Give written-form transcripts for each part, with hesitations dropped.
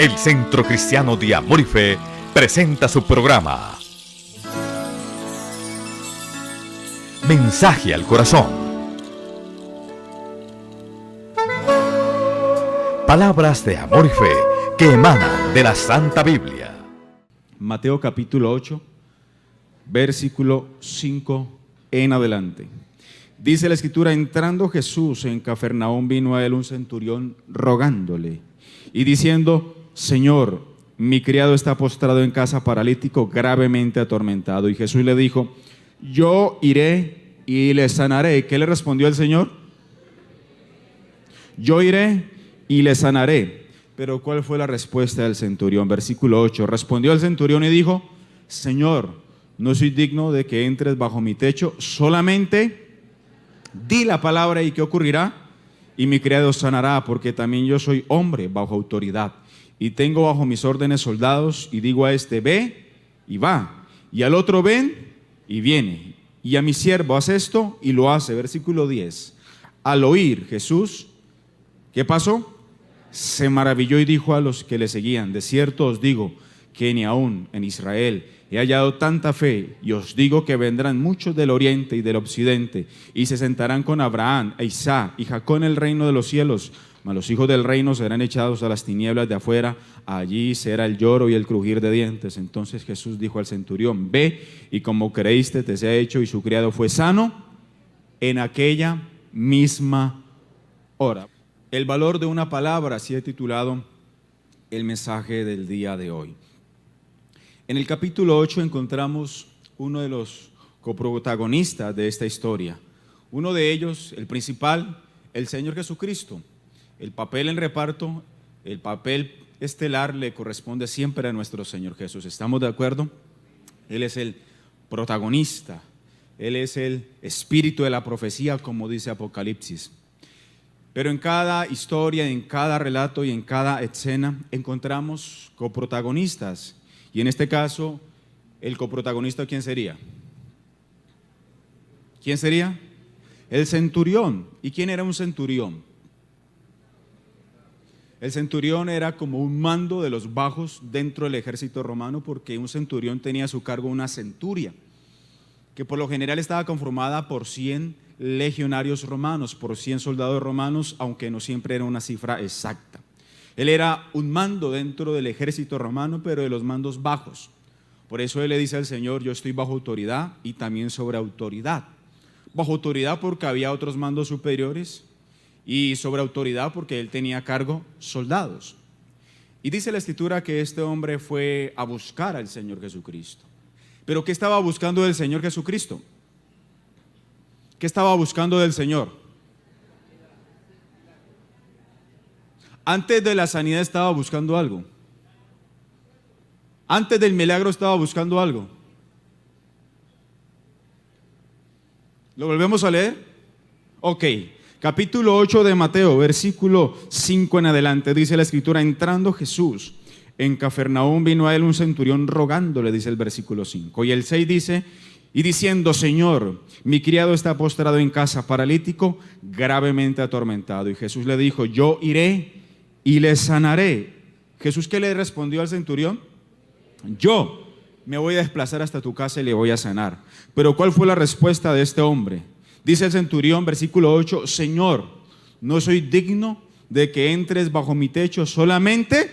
El Centro Cristiano de Amor y Fe presenta su programa Mensaje al Corazón. Palabras de amor y fe que emanan de la Santa Biblia. Mateo capítulo 8, versículo 5 en adelante. Dice la Escritura: entrando Jesús en Cafarnaúm, vino a él un centurión rogándole y diciendo: Señor, mi criado está postrado en casa, paralítico, gravemente atormentado. Y Jesús le dijo: yo iré y le sanaré. ¿Qué le respondió el Señor? Yo iré y le sanaré. Pero ¿cuál fue la respuesta del centurión? Versículo 8. Respondió el centurión y dijo: Señor, no soy digno de que entres bajo mi techo, solamente di la palabra y ¿qué ocurrirá? Y mi criado sanará, porque también yo soy hombre bajo autoridad, y tengo bajo mis órdenes soldados, y digo a este: ve, y va, y al otro: ven, y viene, y a mi siervo: haz esto, y lo hace. Versículo 10. Al oír Jesús, ¿qué pasó? Se maravilló y dijo a los que le seguían: de cierto os digo que ni aún en Israel he hallado tanta fe, y os digo que vendrán muchos del oriente y del occidente, y se sentarán con Abraham, e Isaac y Jacob en el reino de los cielos. Mas los hijos del reino serán echados a las tinieblas de afuera, allí será el lloro y el crujir de dientes. Entonces Jesús dijo al centurión: ve, y como creíste te sea hecho. Y su criado fue sano en aquella misma hora. El valor de una palabra, así he titulado el mensaje del día de hoy. En el capítulo 8 encontramos uno de los coprotagonistas de esta historia. Uno de ellos, el principal, el Señor Jesucristo. El papel en reparto, el papel estelar le corresponde siempre a nuestro Señor Jesús. ¿Estamos de acuerdo? Él es el protagonista. Él es el espíritu de la profecía, como dice Apocalipsis. Pero en cada historia, en cada relato y en cada escena encontramos coprotagonistas. Y en este caso, el coprotagonista, ¿quién sería? ¿Quién sería? El centurión. ¿Y quién era un centurión? El centurión era como un mando de los bajos dentro del ejército romano, porque un centurión tenía a su cargo una centuria, que por lo general estaba conformada por 100 legionarios romanos, por 100 soldados romanos, aunque no siempre era una cifra exacta. Él era un mando dentro del ejército romano, pero de los mandos bajos. Por eso él le dice al Señor: yo estoy bajo autoridad y también sobre autoridad. Bajo autoridad porque había otros mandos superiores, y sobre autoridad porque él tenía a cargo soldados. Y dice la Escritura que este hombre fue a buscar al Señor Jesucristo. ¿Pero qué estaba buscando del Señor Jesucristo? ¿Qué estaba buscando del Señor? Antes de la sanidad estaba buscando algo. Antes del milagro estaba buscando algo. ¿Lo volvemos a leer? Ok, capítulo 8 de Mateo, versículo 5 en adelante, dice la Escritura: entrando Jesús en Cafarnaúm, vino a él un centurión rogándole, dice el versículo 5. Y el 6 dice: y diciendo: Señor, mi criado está postrado en casa, paralítico, gravemente atormentado. Y Jesús le dijo: yo iré y le sanaré. ¿Jesús qué le respondió al centurión? Yo me voy a desplazar hasta tu casa y le voy a sanar. Pero ¿cuál fue la respuesta de este hombre? Dice el centurión, versículo 8: Señor, no soy digno de que entres bajo mi techo, solamente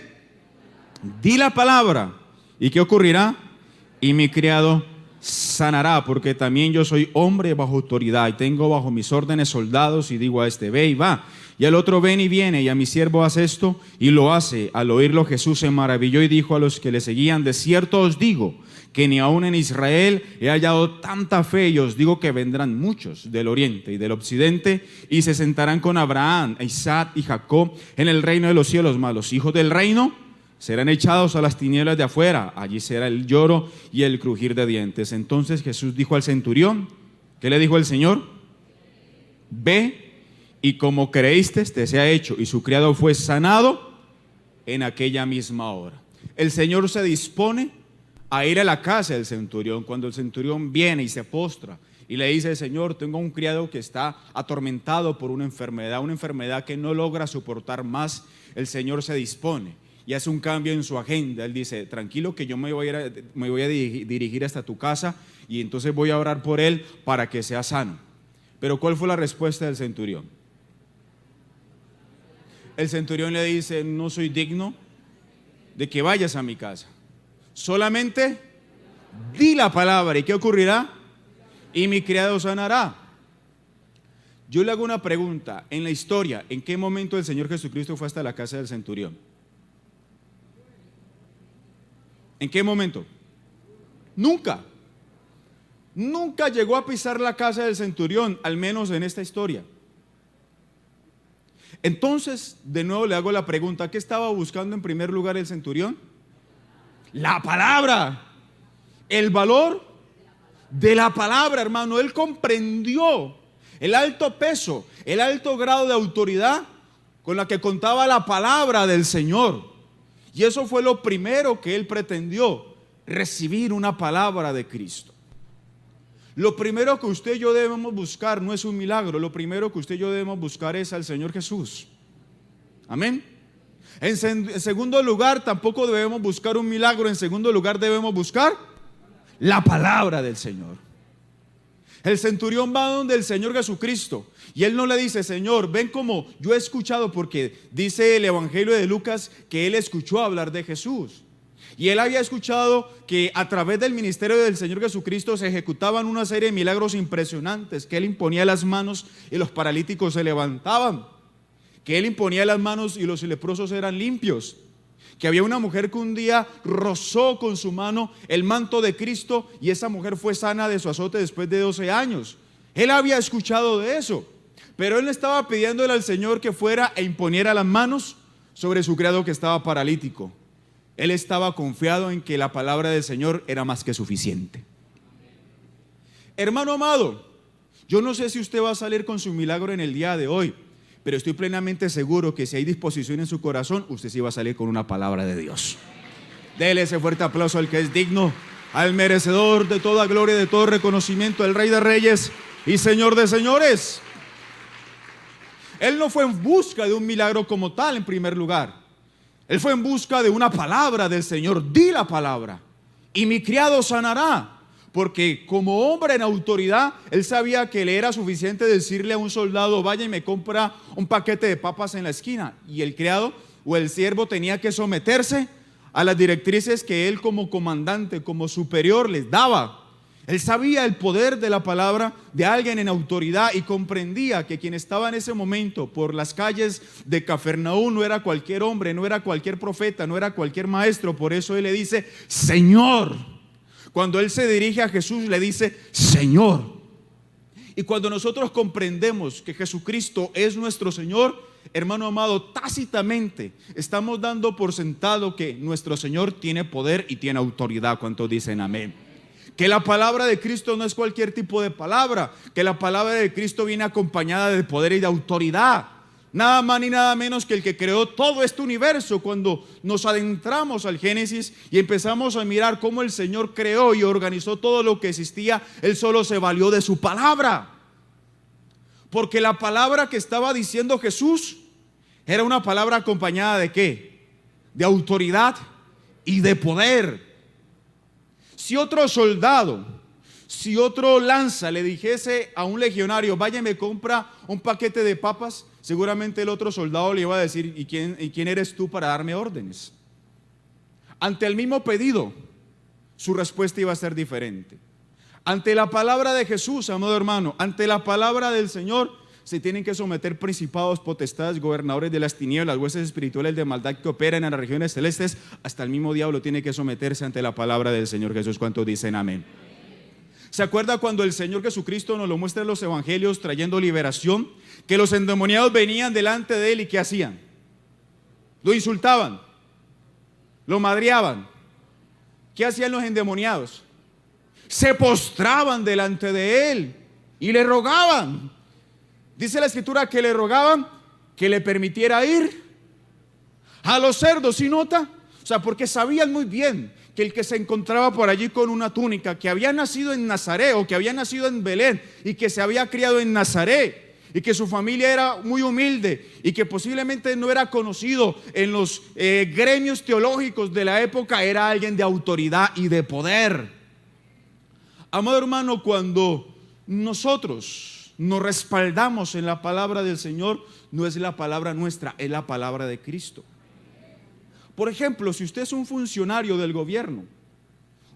di la palabra. ¿Y qué ocurrirá? Y mi criado sanará, porque también yo soy hombre bajo autoridad, y tengo bajo mis órdenes soldados, y digo a este: ve, y va, y al otro: ven, y viene, y a mi siervo: haz esto, y lo hace. Al oírlo Jesús se maravilló y dijo a los que le seguían: de cierto os digo que ni aún en Israel he hallado tanta fe, y os digo que vendrán muchos del oriente y del occidente, y se sentarán con Abraham, Isaac y Jacob en el reino de los cielos. Mas los hijos del reino serán echados a las tinieblas de afuera, allí será el lloro y el crujir de dientes. Entonces Jesús dijo al centurión: ¿qué le dijo el Señor? Ve, y como creíste te sea hecho. Y su criado fue sanado en aquella misma hora. El Señor se dispone a ir a la casa del centurión. Cuando el centurión viene y se postra y le dice: Señor, tengo un criado que está atormentado por una enfermedad que no logra soportar más, el Señor se dispone y hace un cambio en su agenda. Él dice: tranquilo, que yo me voy a dirigir hasta tu casa y entonces voy a orar por él para que sea sano. Pero ¿cuál fue la respuesta del centurión? El centurión le dice: no soy digno de que vayas a mi casa, solamente di la palabra. ¿Y qué ocurrirá? Y mi criado sanará. Yo le hago una pregunta: en la historia, ¿en qué momento el Señor Jesucristo fue hasta la casa del centurión? ¿En qué momento? Nunca. Nunca llegó a pisar la casa del centurión, al menos en esta historia. Entonces, de nuevo le hago la pregunta: ¿qué estaba buscando en primer lugar el centurión? La palabra, el valor de la palabra, hermano. Él comprendió el alto peso, el alto grado de autoridad con la que contaba la palabra del Señor. Y eso fue lo primero que él pretendió: recibir una palabra de Cristo. Lo primero que usted y yo debemos buscar no es un milagro. Lo primero que usted y yo debemos buscar es al Señor Jesús. Amén. En segundo lugar, tampoco debemos buscar un milagro. En segundo lugar, debemos buscar la palabra del Señor. El centurión va donde el Señor Jesucristo y él no le dice: Señor, ven como yo he escuchado, porque dice el Evangelio de Lucas que él escuchó hablar de Jesús. Y él había escuchado que a través del ministerio del Señor Jesucristo se ejecutaban una serie de milagros impresionantes, que él imponía las manos y los paralíticos se levantaban, que él imponía las manos y los leprosos eran limpios, que había una mujer que un día rozó con su mano el manto de Cristo y esa mujer fue sana de su azote después de 12 años. Él había escuchado de eso, pero él estaba pidiéndole al Señor que fuera e imponiera las manos sobre su criado que estaba paralítico. Él estaba confiado en que la palabra del Señor era más que suficiente. Hermano amado, yo no sé si usted va a salir con su milagro en el día de hoy, pero estoy plenamente seguro que si hay disposición en su corazón, usted sí va a salir con una palabra de Dios. Dele ese fuerte aplauso al que es digno, al merecedor de toda gloria y de todo reconocimiento, el Rey de Reyes y Señor de Señores. Él no fue en busca de un milagro como tal en primer lugar. Él fue en busca de una palabra del Señor. Di la palabra y mi criado sanará. Porque como hombre en autoridad, él sabía que le era suficiente decirle a un soldado: vaya y me compra un paquete de papas en la esquina. Y el criado o el siervo tenía que someterse a las directrices que él como comandante, como superior les daba. Él sabía el poder de la palabra de alguien en autoridad y comprendía que quien estaba en ese momento por las calles de Cafarnaúm no era cualquier hombre, no era cualquier profeta, no era cualquier maestro. Por eso él le dice: Señor. Cuando él se dirige a Jesús le dice: Señor. Y cuando nosotros comprendemos que Jesucristo es nuestro Señor, hermano amado, tácitamente estamos dando por sentado que nuestro Señor tiene poder y tiene autoridad. ¿Cuántos dicen amén? Que la palabra de Cristo no es cualquier tipo de palabra, que la palabra de Cristo viene acompañada de poder y de autoridad. Nada más ni nada menos que el que creó todo este universo. Cuando nos adentramos al Génesis y empezamos a mirar cómo el Señor creó y organizó todo lo que existía, Él solo se valió de su palabra. Porque la palabra que estaba diciendo Jesús era una palabra acompañada ¿de qué? De autoridad y de poder. Si otro soldado, si otro lanza le dijese a un legionario: vaya y me compra un paquete de papas, seguramente el otro soldado le iba a decir: ¿y quién eres tú para darme órdenes? Ante el mismo pedido, su respuesta iba a ser diferente. Ante la palabra de Jesús, amado hermano, ante la palabra del Señor, se tienen que someter principados, potestades, gobernadores de las tinieblas, huestes espirituales de maldad que operan en las regiones celestes. Hasta el mismo diablo tiene que someterse ante la palabra del Señor Jesús. ¿Cuántos dicen amén? ¿Se acuerda cuando el Señor Jesucristo nos lo muestra en los evangelios trayendo liberación? Que los endemoniados venían delante de él y ¿qué hacían? Lo insultaban, lo madreaban. ¿Qué hacían los endemoniados? Se postraban delante de él y le rogaban. Dice la escritura que le rogaban que le permitiera ir a los cerdos. ¿Sí nota? O sea, porque sabían muy bien que el que se encontraba por allí con una túnica, que había nacido en Nazaret o que había nacido en Belén y que se había criado en Nazaret, y que su familia era muy humilde y que posiblemente no era conocido en los gremios teológicos de la época, era alguien de autoridad y de poder. Amado hermano, cuando nosotros nos respaldamos en la palabra del Señor, no es la palabra nuestra, es la palabra de Cristo. Por ejemplo, si usted es un funcionario del gobierno,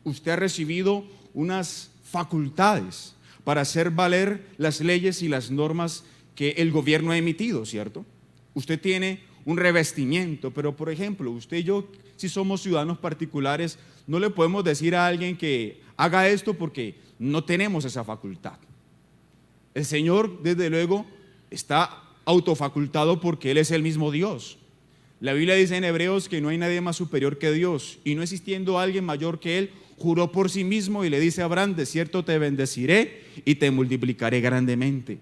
usted ha recibido unas facultades para hacer valer las leyes y las normas que el gobierno ha emitido, ¿cierto? Usted tiene un revestimiento, pero por ejemplo, usted y yo, si somos ciudadanos particulares, no le podemos decir a alguien que haga esto porque no tenemos esa facultad. El Señor, desde luego, está autofacultado porque Él es el mismo Dios. La Biblia dice en Hebreos que no hay nadie más superior que Dios, y no existiendo alguien mayor que Él, juró por sí mismo y le dice a Abraham: de cierto te bendeciré y te multiplicaré grandemente.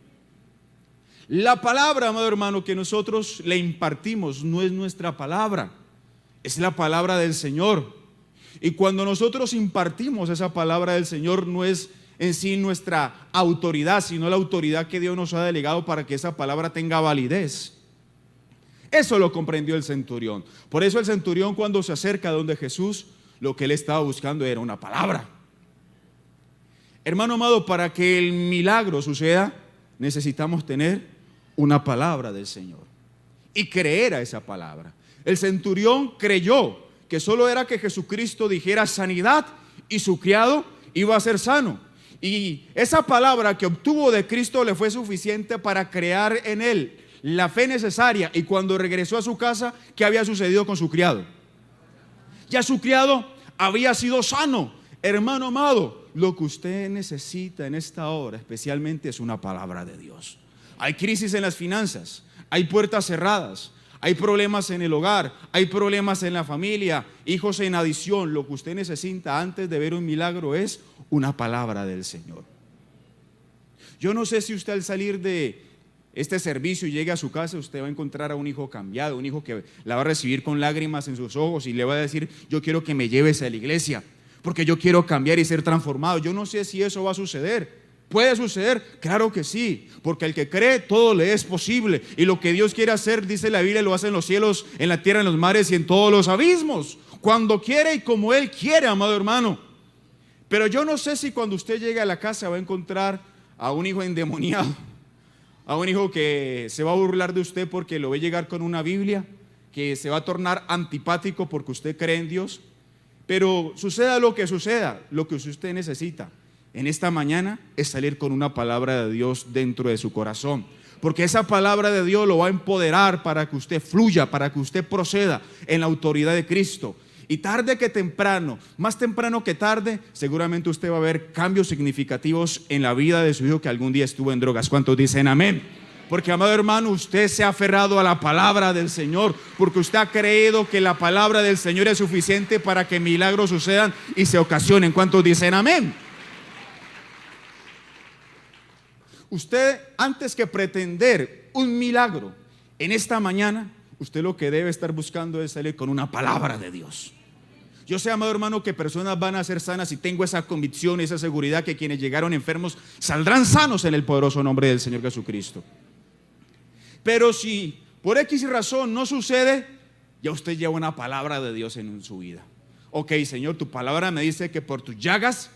La palabra, amado hermano, que nosotros le impartimos no es nuestra palabra, es la palabra del Señor. Y cuando nosotros impartimos esa palabra del Señor, no es en sí nuestra autoridad, sino la autoridad que Dios nos ha delegado para que esa palabra tenga validez. Eso lo comprendió el centurión. Por eso el centurión, cuando se acerca donde Jesús, lo que él estaba buscando era una palabra. Hermano amado, para que el milagro suceda, necesitamos tener una palabra del Señor y creer a esa palabra. El centurión creyó que solo era que Jesucristo dijera sanidad y su criado iba a ser sano. Y esa palabra que obtuvo de Cristo le fue suficiente para crear en él la fe necesaria. Y cuando regresó a su casa, ¿qué había sucedido con su criado? Ya su criado había sido sano. Hermano amado, lo que usted necesita en esta hora especialmente es una palabra de Dios. Hay crisis en las finanzas, hay puertas cerradas, hay problemas en el hogar, hay problemas en la familia, hijos en adición. Lo que usted necesita antes de ver un milagro es una palabra del Señor. Yo no sé si usted, al salir de este servicio y llegue a su casa, usted va a encontrar a un hijo cambiado, un hijo que la va a recibir con lágrimas en sus ojos y le va a decir: yo quiero que me lleves a la iglesia porque yo quiero cambiar y ser transformado. Yo no sé si eso va a suceder. ¿Puede suceder? Claro que sí, porque el que cree, todo le es posible. Y lo que Dios quiere hacer, dice la Biblia, lo hace en los cielos, en la tierra, en los mares y en todos los abismos, cuando quiere y como Él quiere, amado hermano. Pero yo no sé si cuando usted llegue a la casa va a encontrar a un hijo endemoniado, a un hijo que se va a burlar de usted porque lo ve llegar con una Biblia, que se va a tornar antipático porque usted cree en Dios. Pero suceda lo que suceda, lo que usted necesita en esta mañana es salir con una palabra de Dios dentro de su corazón, porque esa palabra de Dios lo va a empoderar para que usted fluya, para que usted proceda en la autoridad de Cristo. Y tarde que temprano, más temprano que tarde, seguramente usted va a ver cambios significativos en la vida de su hijo que algún día estuvo en drogas. ¿Cuántos dicen amén? Porque, amado hermano, usted se ha aferrado a la palabra del Señor, porque usted ha creído que la palabra del Señor es suficiente para que milagros sucedan y se ocasionen. ¿Cuántos dicen amén? Usted, antes que pretender un milagro en esta mañana, usted lo que debe estar buscando es salir con una palabra de Dios. Yo sé, amado hermano, que personas van a ser sanas y tengo esa convicción y esa seguridad que quienes llegaron enfermos saldrán sanos en el poderoso nombre del Señor Jesucristo. Pero si por X razón no sucede, ya usted lleva una palabra de Dios en su vida. Ok, Señor, tu palabra me dice que por tus llagas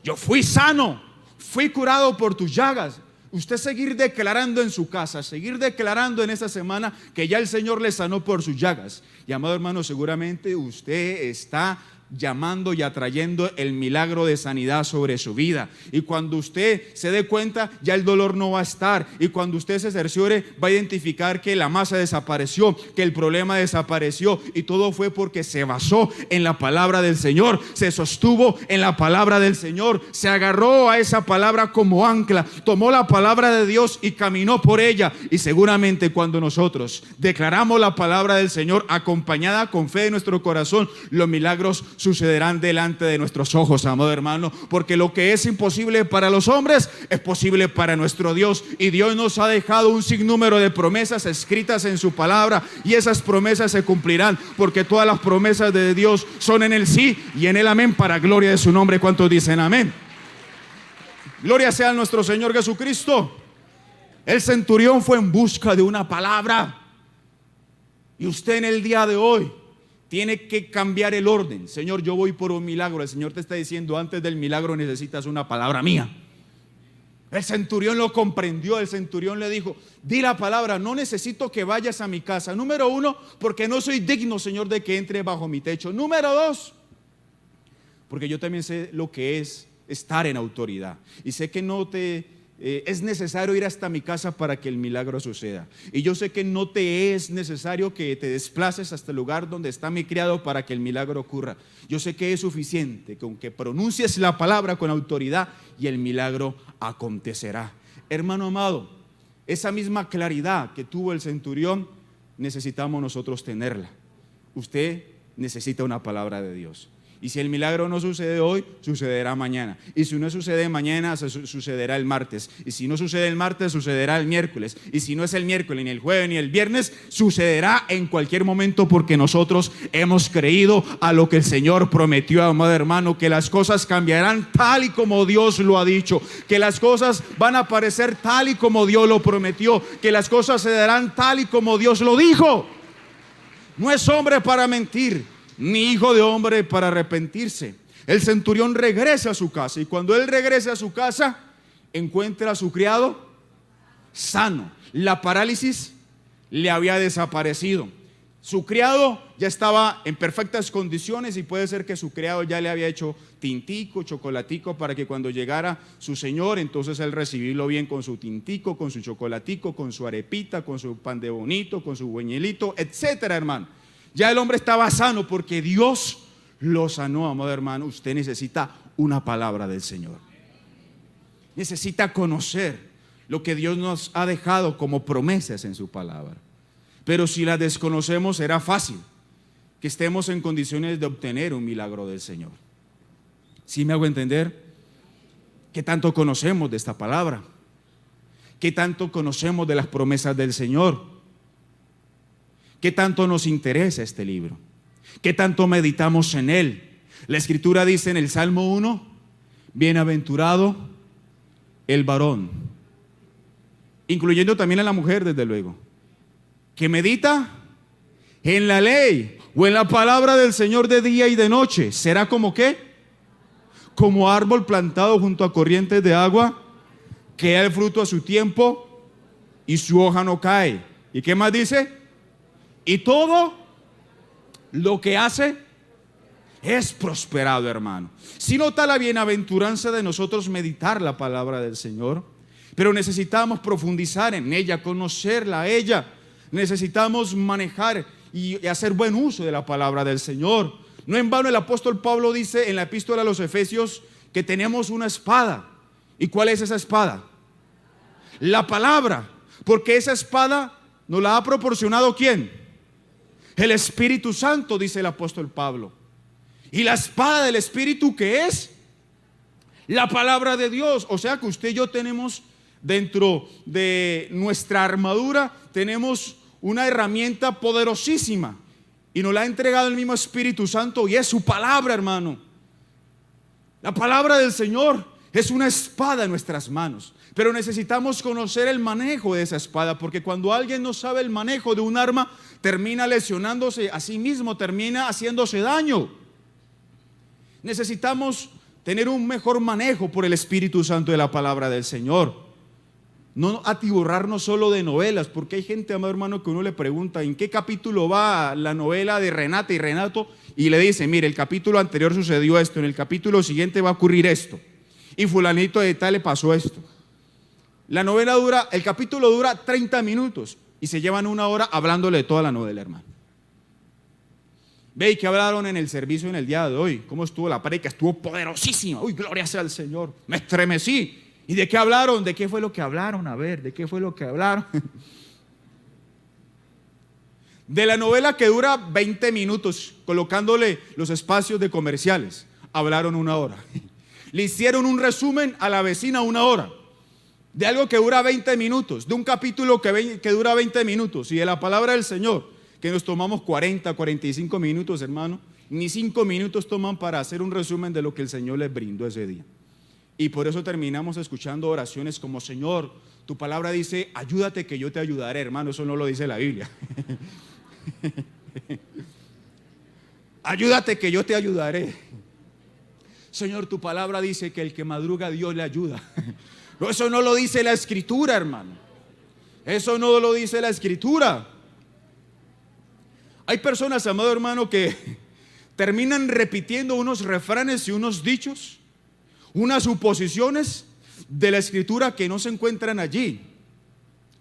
yo fui sano, fui curado por tus llagas. Usted seguir declarando en su casa, seguir declarando en esta semana que ya el Señor le sanó por sus llagas. Y, amado hermano, seguramente usted está llamando y atrayendo el milagro de sanidad sobre su vida. Y cuando usted se dé cuenta, ya el dolor no va a estar. Y cuando usted se cerciore, va a identificar que la masa desapareció, que el problema desapareció. Y todo fue porque se basó en la palabra del Señor, se sostuvo en la palabra del Señor, se agarró a esa palabra como ancla, tomó la palabra de Dios y caminó por ella. Y seguramente cuando nosotros declaramos la palabra del Señor acompañada con fe en nuestro corazón, los milagros sucederán delante de nuestros ojos, amado hermano, porque lo que es imposible para los hombres es posible para nuestro Dios. Y Dios nos ha dejado un sinnúmero de promesas escritas en su palabra, y esas promesas se cumplirán, porque todas las promesas de Dios son en el sí y en el amén, para gloria de su nombre. ¿Cuántos dicen amén? Gloria sea a nuestro Señor Jesucristo. El centurión fue en busca de una palabra. Y usted en el día de hoy tiene que cambiar el orden. Señor, yo voy por un milagro. El Señor te está diciendo, antes del milagro necesitas una palabra mía. El centurión lo comprendió. El centurión le dijo, di la palabra, no necesito que vayas a mi casa. Número uno, porque no soy digno, Señor, de que entre bajo mi techo. Número dos, porque yo también sé lo que es estar en autoridad. Y sé que no te es necesario ir hasta mi casa para que el milagro suceda. Y yo sé que no te es necesario que te desplaces hasta el lugar donde está mi criado para que el milagro ocurra. Yo sé que es suficiente con que pronuncies la palabra con autoridad y el milagro acontecerá. Hermano amado, esa misma claridad que tuvo el centurión, necesitamos nosotros tenerla. Usted necesita una palabra de Dios. Y si el milagro no sucede hoy, sucederá mañana. Y si no sucede mañana, sucederá el martes. Y si no sucede el martes, sucederá el miércoles. Y si no es el miércoles, ni el jueves, ni el viernes, sucederá en cualquier momento, porque nosotros hemos creído a lo que el Señor prometió, amado hermano, que las cosas cambiarán tal y como Dios lo ha dicho, que las cosas van a aparecer tal y como Dios lo prometió, que las cosas se darán tal y como Dios lo dijo. No es hombre para mentir, ni hijo de hombre para arrepentirse. El centurión regresa a su casa, y cuando él regresa a su casa, encuentra a su criado sano. La parálisis le había desaparecido. Su criado ya estaba en perfectas condiciones, y puede ser que su criado ya le había hecho tintico, chocolatico, para que cuando llegara su señor, entonces él recibirlo bien con su tintico, con su chocolatico, con su arepita, con su pan de bonito, con su buñuelito, etcétera, hermano. Ya el hombre estaba sano porque Dios lo sanó, amado hermano. Usted necesita una palabra del Señor. Necesita conocer lo que Dios nos ha dejado como promesas en su palabra. Pero si la desconocemos, será fácil que estemos en condiciones de obtener un milagro del Señor. ¿Sí me hago entender? ¿Qué tanto conocemos de esta palabra? ¿Qué tanto conocemos de las promesas del Señor? ¿Qué tanto nos interesa este libro? ¿Qué tanto meditamos en él? La Escritura dice en el Salmo 1, bienaventurado el varón, incluyendo también a la mujer, desde luego, que medita en la ley o en la palabra del Señor de día y de noche. ¿Será como qué? Como árbol plantado junto a corrientes de agua, que da el fruto a su tiempo y su hoja no cae. ¿Y qué más dice? Y todo lo que hace es prosperado, hermano. Si nota la bienaventuranza de nosotros meditar la palabra del Señor, pero necesitamos profundizar en ella, conocerla a ella. Necesitamos manejar y hacer buen uso de la palabra del Señor. No en vano el apóstol Pablo dice en la epístola a los Efesios que tenemos una espada. ¿Y cuál es esa espada? La palabra. Porque esa espada nos la ha proporcionado ¿quién? El Espíritu Santo, dice el apóstol Pablo. Y la espada del Espíritu, ¿qué es? La palabra de Dios. O sea que usted y yo tenemos dentro de nuestra armadura, tenemos una herramienta poderosísima, y nos la ha entregado el mismo Espíritu Santo, y es su palabra, hermano. La palabra del Señor es una espada en nuestras manos. Pero necesitamos conocer el manejo de esa espada, porque cuando alguien no sabe el manejo de un arma, termina lesionándose a sí mismo, termina haciéndose daño. Necesitamos tener un mejor manejo por el Espíritu Santo de la palabra del Señor. No atiborrarnos solo de novelas, porque hay gente, amado hermano, que uno le pregunta ¿en qué capítulo va la novela de Renata y Renato? Y le dice, mire, el capítulo anterior sucedió esto, en el capítulo siguiente va a ocurrir esto, y fulanito de tal le pasó esto. La novela el capítulo dura 30 minutos y se llevan 1 hora hablándole de toda la novela, hermano. Ve, ¿y qué hablaron en el servicio en el día de hoy? ¿Cómo estuvo la prédica? Estuvo poderosísima. Uy, gloria sea al Señor. Me estremecí. ¿Y de qué hablaron? ¿De qué fue lo que hablaron? A ver, ¿de qué fue lo que hablaron? De la novela que dura 20 minutos, colocándole los espacios de comerciales, hablaron 1 hora. Le hicieron un resumen a la vecina 1 hora. De algo que dura 20 minutos, de un capítulo que dura 20 minutos, y de la palabra del Señor, que nos tomamos 40, 45 minutos, hermano. Ni 5 minutos toman para hacer un resumen de lo que el Señor les brindó ese día. Y por eso terminamos escuchando oraciones como: Señor, Tu palabra dice, ayúdate que yo te ayudaré, hermano. Eso no lo dice la Biblia. Ayúdate que yo te ayudaré. Señor, tu palabra dice que el que madruga Dios le ayuda. No, eso no lo dice la Escritura, hermano. Eso no lo dice la Escritura. Hay personas, amado hermano, que terminan repitiendo unos refranes y unos dichos, unas suposiciones de la Escritura que no se encuentran allí.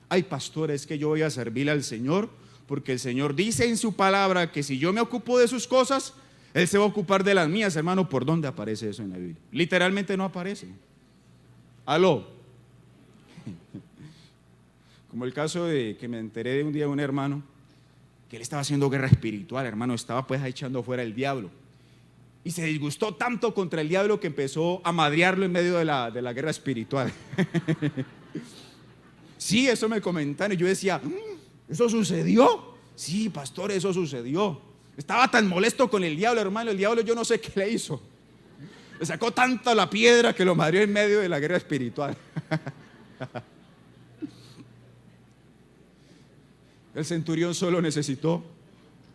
Ay, pastor, es que yo voy a servirle al Señor porque el Señor dice en su palabra que si yo me ocupo de sus cosas, Él se va a ocupar de las mías, hermano. ¿Por dónde aparece eso en la Biblia? Literalmente no aparece. Aló. Como el caso de que me enteré de un día de un hermano que él estaba haciendo guerra espiritual, hermano. Estaba pues echando fuera el diablo. Y se disgustó tanto contra el diablo que empezó a madrearlo en medio de la guerra espiritual. Sí, eso me comentaron. Y yo decía, ¿eso sucedió? Sí, pastor, eso sucedió. Estaba tan molesto con el diablo, hermano. El diablo yo no sé qué le hizo. Le sacó tanta la piedra que lo madrió en medio de la guerra espiritual. El centurión solo necesitó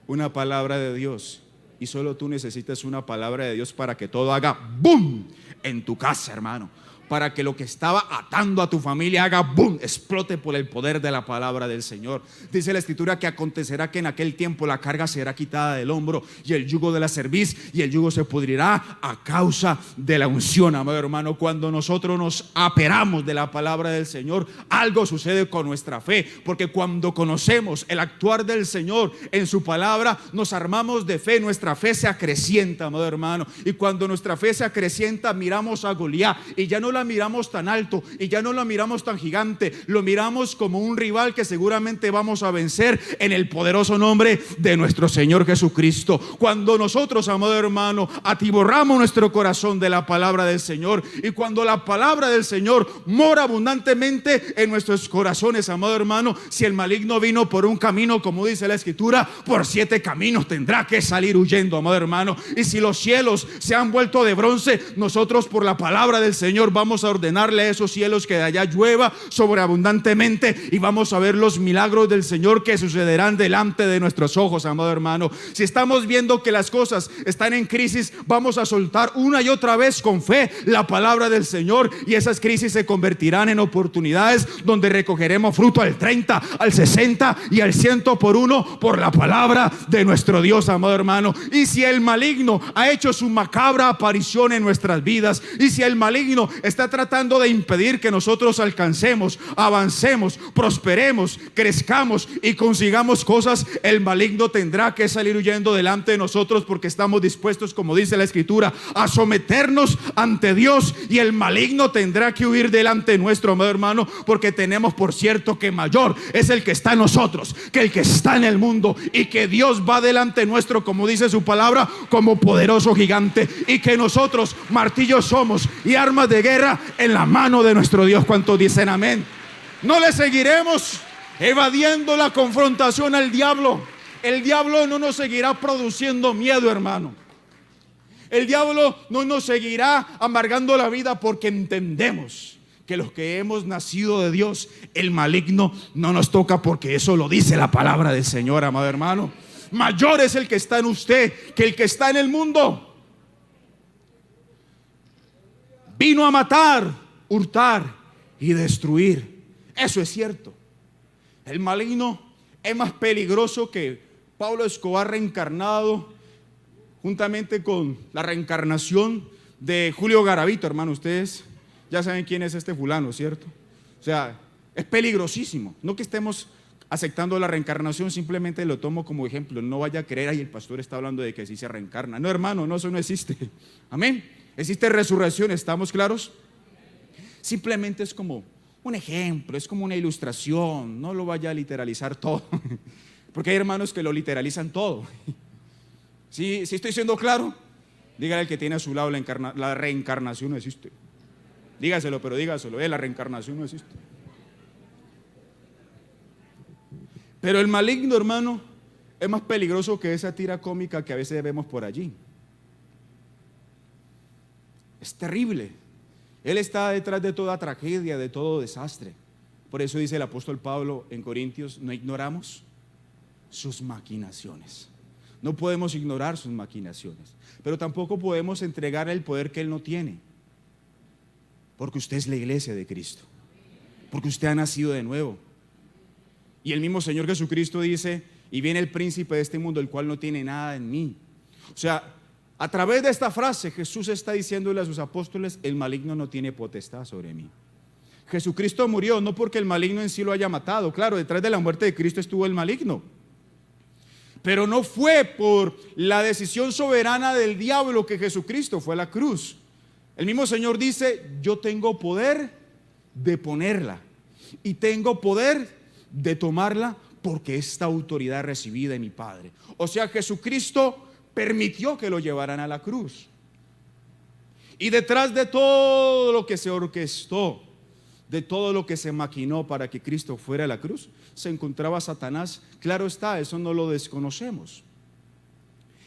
una palabra de Dios. Y solo tú necesitas una palabra de Dios para que todo haga ¡boom! En tu casa, hermano. Para que lo que estaba atando a tu familia haga ¡boom! Explote por el poder de la palabra del Señor. Dice la Escritura que acontecerá que en aquel tiempo la carga será quitada del hombro y el yugo de la cerviz, y el yugo se pudrirá a causa de la unción, amado hermano. Cuando nosotros nos aperamos de la palabra del Señor, algo sucede con nuestra fe, porque cuando conocemos el actuar del Señor en su palabra, nos armamos de fe, nuestra fe se acrecienta, amado hermano. Y cuando nuestra fe se acrecienta, miramos a Goliat y ya no la miramos tan alto y ya no la miramos tan gigante, lo miramos como un rival que seguramente vamos a vencer en el poderoso nombre de nuestro Señor Jesucristo. Cuando nosotros, amado hermano, atiborramos nuestro corazón de la palabra del Señor, y cuando la palabra del Señor mora abundantemente en nuestros corazones, amado hermano, si el maligno vino por un camino, como dice la Escritura, por 7 caminos tendrá que salir huyendo, amado hermano. Y si los cielos se han vuelto de bronce, nosotros por la palabra del Señor vamos a ordenarle a esos cielos que de allá llueva sobreabundantemente, y vamos a ver los milagros del Señor que sucederán delante de nuestros ojos, amado hermano. Si estamos viendo que las cosas están en crisis, vamos a soltar una y otra vez con fe la palabra del Señor, y esas crisis se convertirán en oportunidades donde recogeremos fruto al 30, al 60 y al 100 por uno por la palabra de nuestro Dios, amado hermano. Y si el maligno ha hecho su macabra aparición en nuestras vidas, y si el maligno está tratando de impedir que nosotros alcancemos, avancemos, prosperemos, crezcamos y consigamos cosas, el maligno tendrá que salir huyendo delante de nosotros, porque estamos dispuestos, como dice la Escritura, a someternos ante Dios, y el maligno tendrá que huir delante nuestro, amado hermano, porque tenemos por cierto que mayor es el que está en nosotros que el que está en el mundo, y que Dios va delante nuestro, como dice su palabra, como poderoso gigante, y que nosotros martillos somos y armas de guerra en la mano de nuestro Dios. ¿Cuántos dicen amén? No le seguiremos evadiendo la confrontación al diablo. El diablo no nos seguirá produciendo miedo, hermano. El diablo no nos seguirá amargando la vida, porque entendemos que los que hemos nacido de Dios, el maligno no nos toca, porque eso lo dice la palabra del Señor, amado hermano. Mayor es el que está en usted que el que está en el mundo. Vino a matar, hurtar y destruir. Eso es cierto. El maligno es más peligroso que Pablo Escobar reencarnado, juntamente con la reencarnación de Julio Garavito, hermano. Ustedes ya saben quién es este fulano, ¿cierto? O sea, es peligrosísimo. No que estemos aceptando la reencarnación, simplemente lo tomo como ejemplo. No vaya a creer, ahí el pastor está hablando de que sí se reencarna. No, hermano, no, eso no existe. Amén. Existe resurrección, ¿estamos claros? Simplemente es como un ejemplo, es como una ilustración. No lo vaya a literalizar todo, porque hay hermanos que lo literalizan todo. ¿Sí estoy siendo claro? Dígale al que tiene a su lado, la reencarnación no existe. Dígaselo, pero dígaselo, la reencarnación no existe. Pero el maligno, hermano, es más peligroso que esa tira cómica que a veces vemos por allí. Es terrible. Él está detrás de toda tragedia, de todo desastre. Por eso dice el apóstol Pablo en Corintios: no ignoramos sus maquinaciones. No podemos ignorar sus maquinaciones, pero tampoco podemos entregarle el poder que Él no tiene, porque usted es la iglesia de Cristo, porque usted ha nacido de nuevo. Y el mismo Señor Jesucristo dice: y viene el príncipe de este mundo, el cual no tiene nada en mí. O sea, a través de esta frase Jesús está diciéndole a sus apóstoles: el maligno no tiene potestad sobre mí. Jesucristo murió no porque el maligno en sí lo haya matado. Claro, detrás de la muerte de Cristo estuvo el maligno, pero no fue por la decisión soberana del diablo que Jesucristo fue a la cruz. El mismo Señor dice: yo tengo poder de ponerla y tengo poder de tomarla, porque esta autoridad es recibida de mi Padre. O sea, Jesucristo permitió que lo llevaran a la cruz. Y detrás de todo lo que se orquestó, de todo lo que se maquinó para que Cristo fuera a la cruz, se encontraba Satanás. Claro está, eso no lo desconocemos.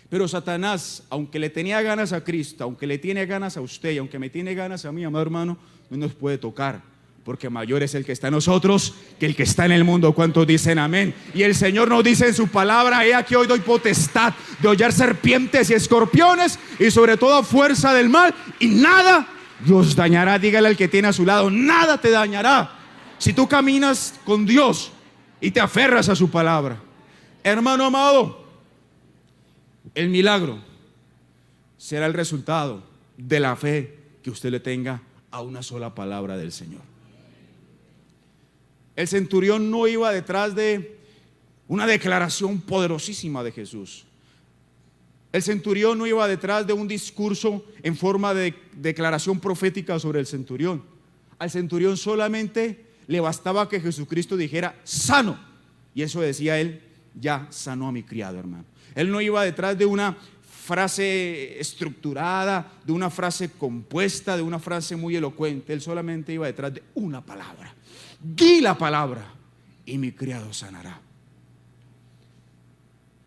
Pero Satanás, aunque le tenía ganas a Cristo, aunque le tiene ganas a usted y aunque me tiene ganas a mí, amado hermano, no nos puede tocar, porque mayor es el que está en nosotros que el que está en el mundo. ¿Cuántos dicen amén? Y el Señor nos dice en su palabra: he aquí hoy doy potestad de hollar serpientes y escorpiones y sobre toda fuerza del mal, y nada los dañará. Dígale al que tiene a su lado: nada te dañará si tú caminas con Dios y te aferras a su palabra. Hermano amado, el milagro será el resultado de la fe que usted le tenga a una sola palabra del Señor. El centurión no iba detrás de una declaración poderosísima de Jesús. El centurión no iba detrás de un discurso en forma de declaración profética sobre el centurión. Al centurión solamente le bastaba que Jesucristo dijera: sano, y eso decía él: ya sanó a mi criado, hermano. Él no iba detrás de una frase estructurada, de una frase compuesta, de una frase muy elocuente. Él solamente iba detrás de una palabra: di la palabra y mi criado sanará.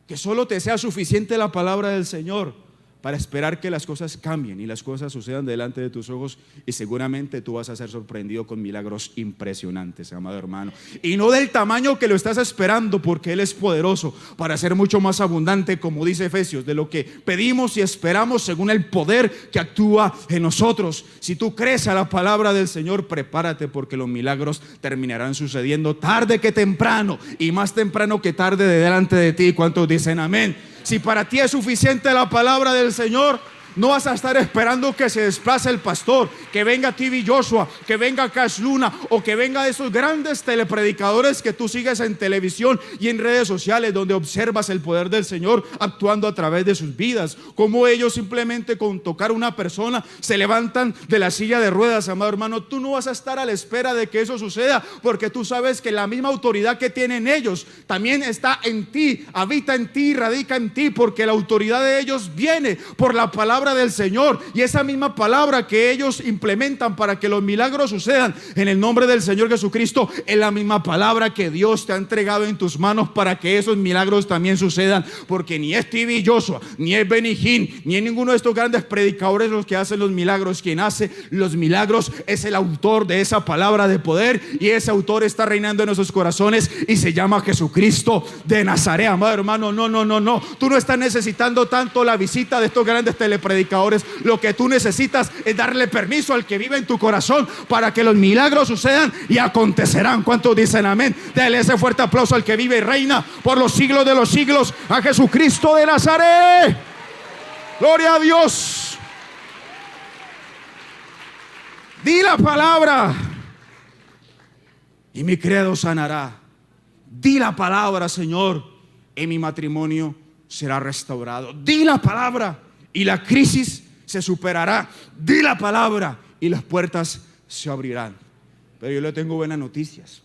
Que solo te sea suficiente la palabra del Señor para esperar que las cosas cambien y las cosas sucedan delante de tus ojos, y seguramente tú vas a ser sorprendido con milagros impresionantes, amado hermano, y no del tamaño que lo estás esperando, porque Él es poderoso para hacer mucho más abundante, como dice Efesios, de lo que pedimos y esperamos, según el poder que actúa en nosotros. Si tú crees a la palabra del Señor, prepárate, porque los milagros terminarán sucediendo tarde que temprano, y más temprano que tarde de delante de ti. ¿Cuántos dicen amén? Si para ti es suficiente la palabra del Señor, no vas a estar esperando que se desplace el pastor, que venga TV Joshua, que venga Cash Luna, o que venga de esos grandes telepredicadores que tú sigues en televisión y en redes sociales, donde observas el poder del Señor actuando a través de sus vidas, como ellos simplemente con tocar una persona se levantan de la silla de ruedas. Amado hermano, tú no vas a estar a la espera de que eso suceda, porque tú sabes que la misma autoridad que tienen ellos también está en ti, habita en ti, radica en ti, porque la autoridad de ellos viene por la palabra del Señor, y esa misma palabra que ellos implementan para que los milagros sucedan en el nombre del Señor Jesucristo es la misma palabra que Dios te ha entregado en tus manos para que esos milagros también sucedan, porque ni es TV Joshua, ni es Benny Hinn, ni es ninguno de estos grandes predicadores los que hacen los milagros. Quien hace los milagros es el autor de esa palabra de poder, y ese autor está reinando en nuestros corazones y se llama Jesucristo de Nazaret. Amado hermano, no, tú no estás necesitando tanto la visita de estos grandes telepredicadores. Lo que tú necesitas es darle permiso al que vive en tu corazón para que los milagros sucedan y acontecerán. ¿Cuántos dicen amén? Dale ese fuerte aplauso al que vive y reina por los siglos de los siglos, a Jesucristo de Nazaret. Gloria a Dios. Di la palabra y mi criado sanará. Di la palabra, Señor, y mi matrimonio será restaurado. Di la palabra y la crisis se superará. Di la palabra y las puertas se abrirán. Pero yo le tengo buenas noticias.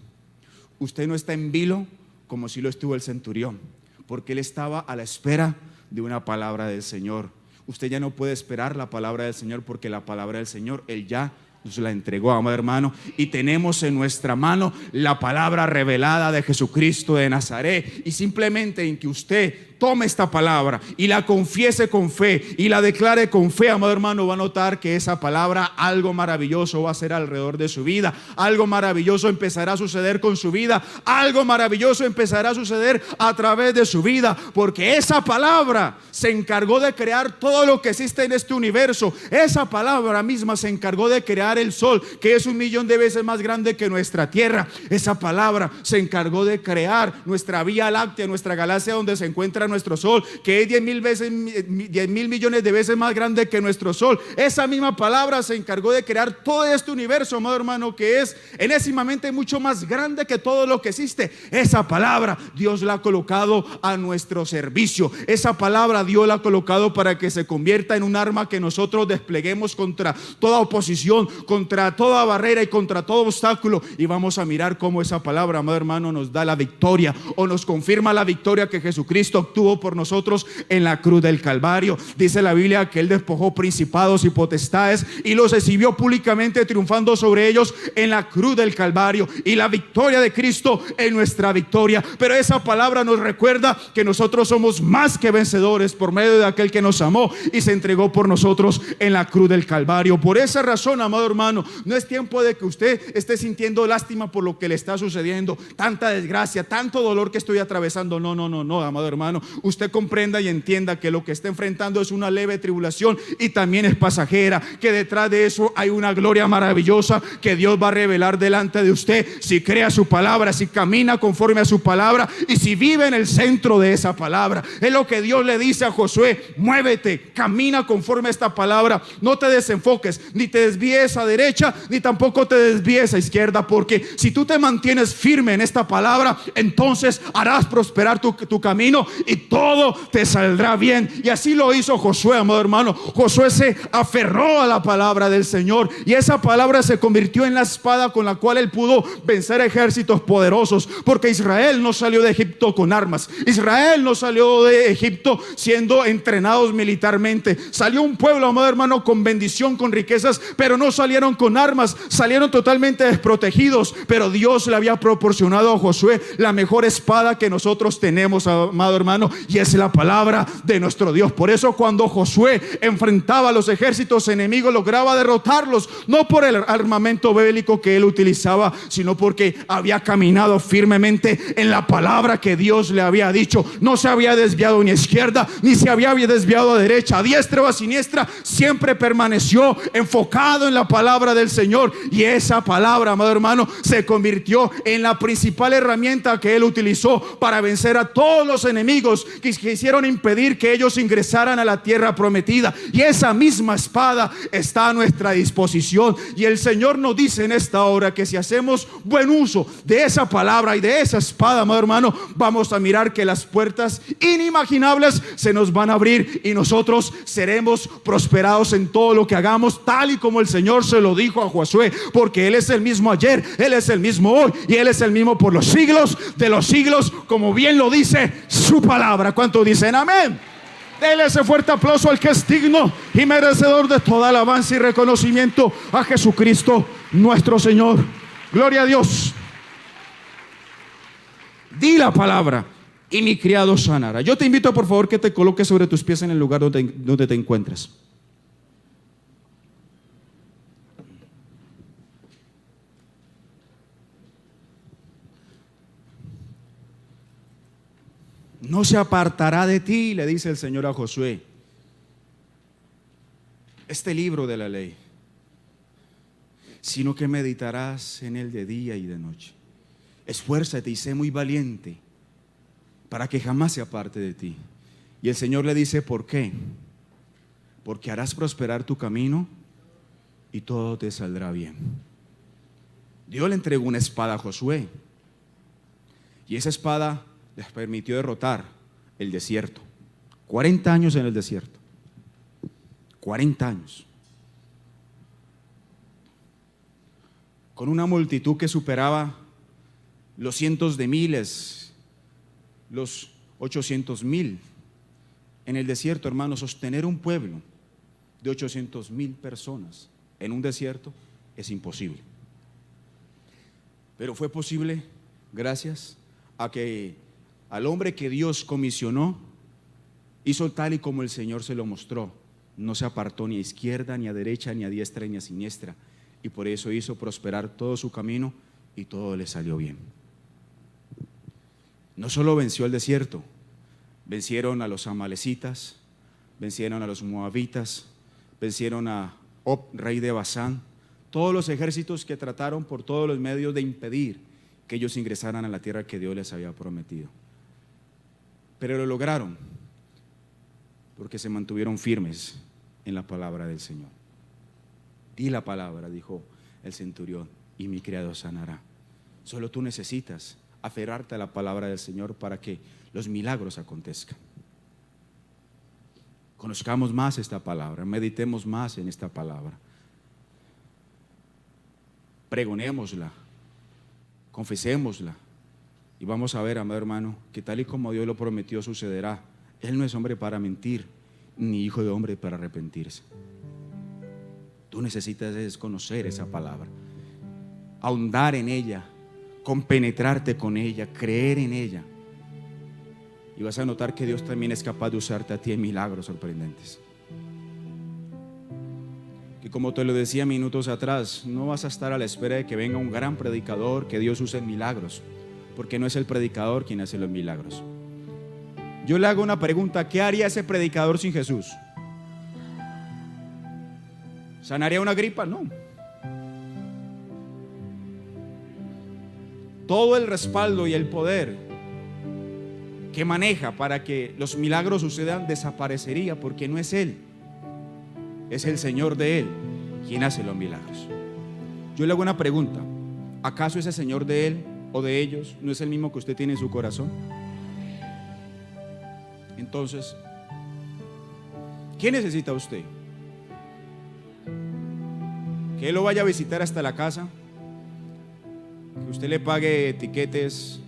Usted no está en vilo como si lo estuvo el centurión, porque él estaba a la espera de una palabra del Señor. Usted ya no puede esperar la palabra del Señor, porque la palabra del Señor Él ya nos la entregó, amado hermano, y tenemos en nuestra mano la palabra revelada de Jesucristo de Nazaret. Y simplemente en que usted tome esta palabra y la confiese con fe y la declare con fe, amado hermano, va a notar que esa palabra, algo maravilloso va a ser alrededor de su vida, algo maravilloso empezará a suceder con su vida, algo maravilloso empezará a suceder a través de su vida, porque esa palabra se encargó de crear todo lo que existe en este universo. Esa palabra misma se encargó de crear el sol, que es 1.000.000 de veces más grande que nuestra tierra. Esa palabra se encargó de crear nuestra Vía Láctea, nuestra galaxia donde se encuentra nuestro sol, que es 10.000 millones de veces más grande que nuestro sol. Esa misma palabra se encargó de crear todo este universo, amado hermano, que es enésimamente mucho más grande que todo lo que existe. Esa palabra Dios la ha colocado a nuestro servicio. Esa palabra Dios la ha colocado para que se convierta en un arma que nosotros despleguemos contra toda oposición, contra toda barrera y contra todo obstáculo, y vamos a mirar cómo esa palabra, amado hermano, nos da la victoria, o nos confirma la victoria que Jesucristo obtuvo por nosotros en la cruz del Calvario. Dice la Biblia que Él despojó principados y potestades y los exhibió públicamente, triunfando sobre ellos en la cruz del Calvario, y la victoria de Cristo es nuestra victoria. Pero esa palabra nos recuerda que nosotros somos más que vencedores por medio de aquel que nos amó y se entregó por nosotros en la cruz del Calvario. Por esa razón, amado hermano, no es tiempo de que usted esté sintiendo lástima por lo que le está sucediendo, tanta desgracia, tanto dolor que estoy atravesando. No, amado hermano, usted comprenda y entienda que lo que está enfrentando es una leve tribulación y también es pasajera, que detrás de eso hay una gloria maravillosa que Dios va a revelar delante de usted, si crea su palabra, si camina conforme a su palabra y si vive en el centro de esa palabra. Es lo que Dios le dice a Josué: muévete, camina conforme a esta palabra, no te desenfoques, ni te desvíes a derecha, ni tampoco te desvíes a izquierda, porque si tú te mantienes firme en esta palabra, entonces harás prosperar tu camino y todo te saldrá bien. Y así lo hizo Josué, amado hermano. Josué se aferró a la palabra del Señor, y esa palabra se convirtió en la espada con la cual él pudo vencer ejércitos poderosos, porque Israel no salió de Egipto con armas. Israel no salió de Egipto siendo entrenados militarmente. Salió un pueblo, amado hermano, con bendición, con riquezas, pero no salieron con armas, salieron totalmente desprotegidos. Pero Dios le había proporcionado a Josué la mejor espada que nosotros tenemos, amado hermano, y es la palabra de nuestro Dios. Por eso cuando Josué enfrentaba a los ejércitos enemigos, lograba derrotarlos, no por el armamento bélico que él utilizaba, sino porque había caminado firmemente en la palabra que Dios le había dicho. No se había desviado ni a izquierda, ni se había desviado a derecha, a diestra o a siniestra. Siempre permaneció enfocado en la palabra del Señor, y esa palabra, amado hermano, se convirtió en la principal herramienta que él utilizó para vencer a todos los enemigos que quisieron impedir que ellos ingresaran a la tierra prometida. Y esa misma espada está a nuestra disposición, y el Señor nos dice en esta hora que si hacemos buen uso de esa palabra y de esa espada, amado hermano, vamos a mirar que las puertas inimaginables se nos van a abrir y nosotros seremos prosperados en todo lo que hagamos, tal y como el Señor se lo dijo a Josué, porque Él es el mismo ayer, Él es el mismo hoy y Él es el mismo por los siglos de los siglos, como bien lo dice su palabra. ¿Cuántos dicen amén? Dele ese fuerte aplauso al que es digno y merecedor de toda alabanza y reconocimiento, a Jesucristo nuestro Señor. Gloria a Dios. Di la palabra y mi criado sanará. Yo te invito, por favor, que te coloques sobre tus pies en el lugar donde te encuentras. No se apartará de ti, le dice el Señor a Josué, este libro de la ley, sino que meditarás en él de día y de noche. Esfuérzate y sé muy valiente para que jamás se aparte de ti. Y el Señor le dice: ¿por qué? Porque harás prosperar tu camino y todo te saldrá bien. Dios le entregó una espada a Josué, y esa espada les permitió derrotar el desierto. 40 años en el desierto. 40 años. Con una multitud que superaba los cientos de miles, los 800,000. En el desierto, hermanos, sostener un pueblo de 800,000 personas en un desierto es imposible. Pero fue posible gracias a que al hombre que Dios comisionó hizo tal y como el Señor se lo mostró. No se apartó ni a izquierda, ni a derecha, ni a diestra, ni a siniestra. Y por eso hizo prosperar todo su camino y todo le salió bien. No solo venció el desierto, vencieron a los amalecitas, vencieron a los moabitas, vencieron a Og, rey de Basán, todos los ejércitos que trataron por todos los medios de impedir que ellos ingresaran a la tierra que Dios les había prometido. Pero lo lograron porque se mantuvieron firmes en la palabra del Señor. Di la palabra, dijo el centurión, y mi criado sanará. Solo tú necesitas aferrarte a la palabra del Señor para que los milagros acontezcan. Conozcamos más esta palabra, meditemos más en esta palabra, pregonémosla, confesémosla y vamos a ver, amado hermano, que tal y como Dios lo prometió sucederá. Él no es hombre para mentir, ni hijo de hombre para arrepentirse. Tú necesitas conocer esa palabra, ahondar en ella, compenetrarte con ella, creer en ella. Y vas a notar que Dios también es capaz de usarte a ti en milagros sorprendentes. Que como te lo decía minutos atrás, no vas a estar a la espera de que venga un gran predicador que Dios use en milagros, porque no es el predicador quien hace los milagros. Yo le hago una pregunta: ¿qué haría ese predicador sin Jesús? ¿Sanaría una gripa? No. Todo el respaldo y el poder que maneja para que los milagros sucedan desaparecería, porque no es Él, es el Señor de Él quien hace los milagros. Yo le hago una pregunta: ¿acaso ese Señor de Él o de ellos no es el mismo que usted tiene en su corazón? Entonces, ¿qué necesita usted? ¿Que Él lo vaya a visitar hasta la casa? ¿Que usted le pague etiquetes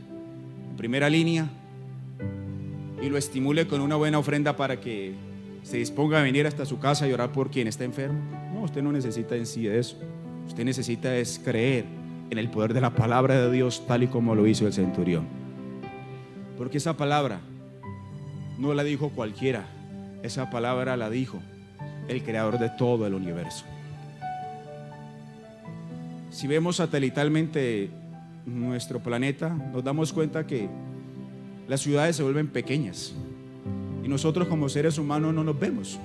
en primera línea y lo estimule con una buena ofrenda para que se disponga a venir hasta su casa y orar por quien está enfermo? No, usted no necesita en sí de eso. Usted necesita es creer en el poder de la palabra de Dios, tal y como lo hizo el centurión. Porque esa palabra no la dijo cualquiera, esa palabra la dijo el creador de todo el universo. Si vemos satelitalmente nuestro planeta, nos damos cuenta que las ciudades se vuelven pequeñas y nosotros como seres humanos no nos vemos.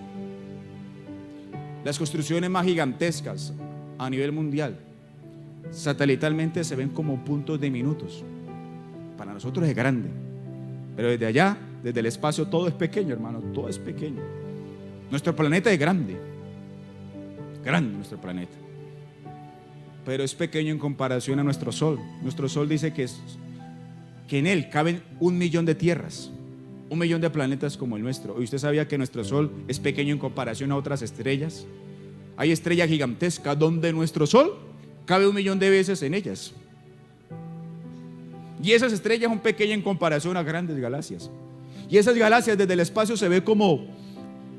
Las construcciones más gigantescas a nivel mundial satelitalmente se ven como puntos diminutos. Para nosotros es grande, pero desde allá, desde el espacio, todo es pequeño, hermano, todo es pequeño. Nuestro planeta es grande, grande nuestro planeta, pero es pequeño en comparación a nuestro sol. Nuestro sol dice que en él caben 1 millón de tierras, 1 millón de planetas como el nuestro. ¿Y usted sabía que nuestro sol es pequeño en comparación a otras estrellas? Hay estrellas gigantescas donde nuestro sol cabe 1 millón de veces en ellas, y esas estrellas son pequeñas en comparación a grandes galaxias. Y esas galaxias desde el espacio se ve como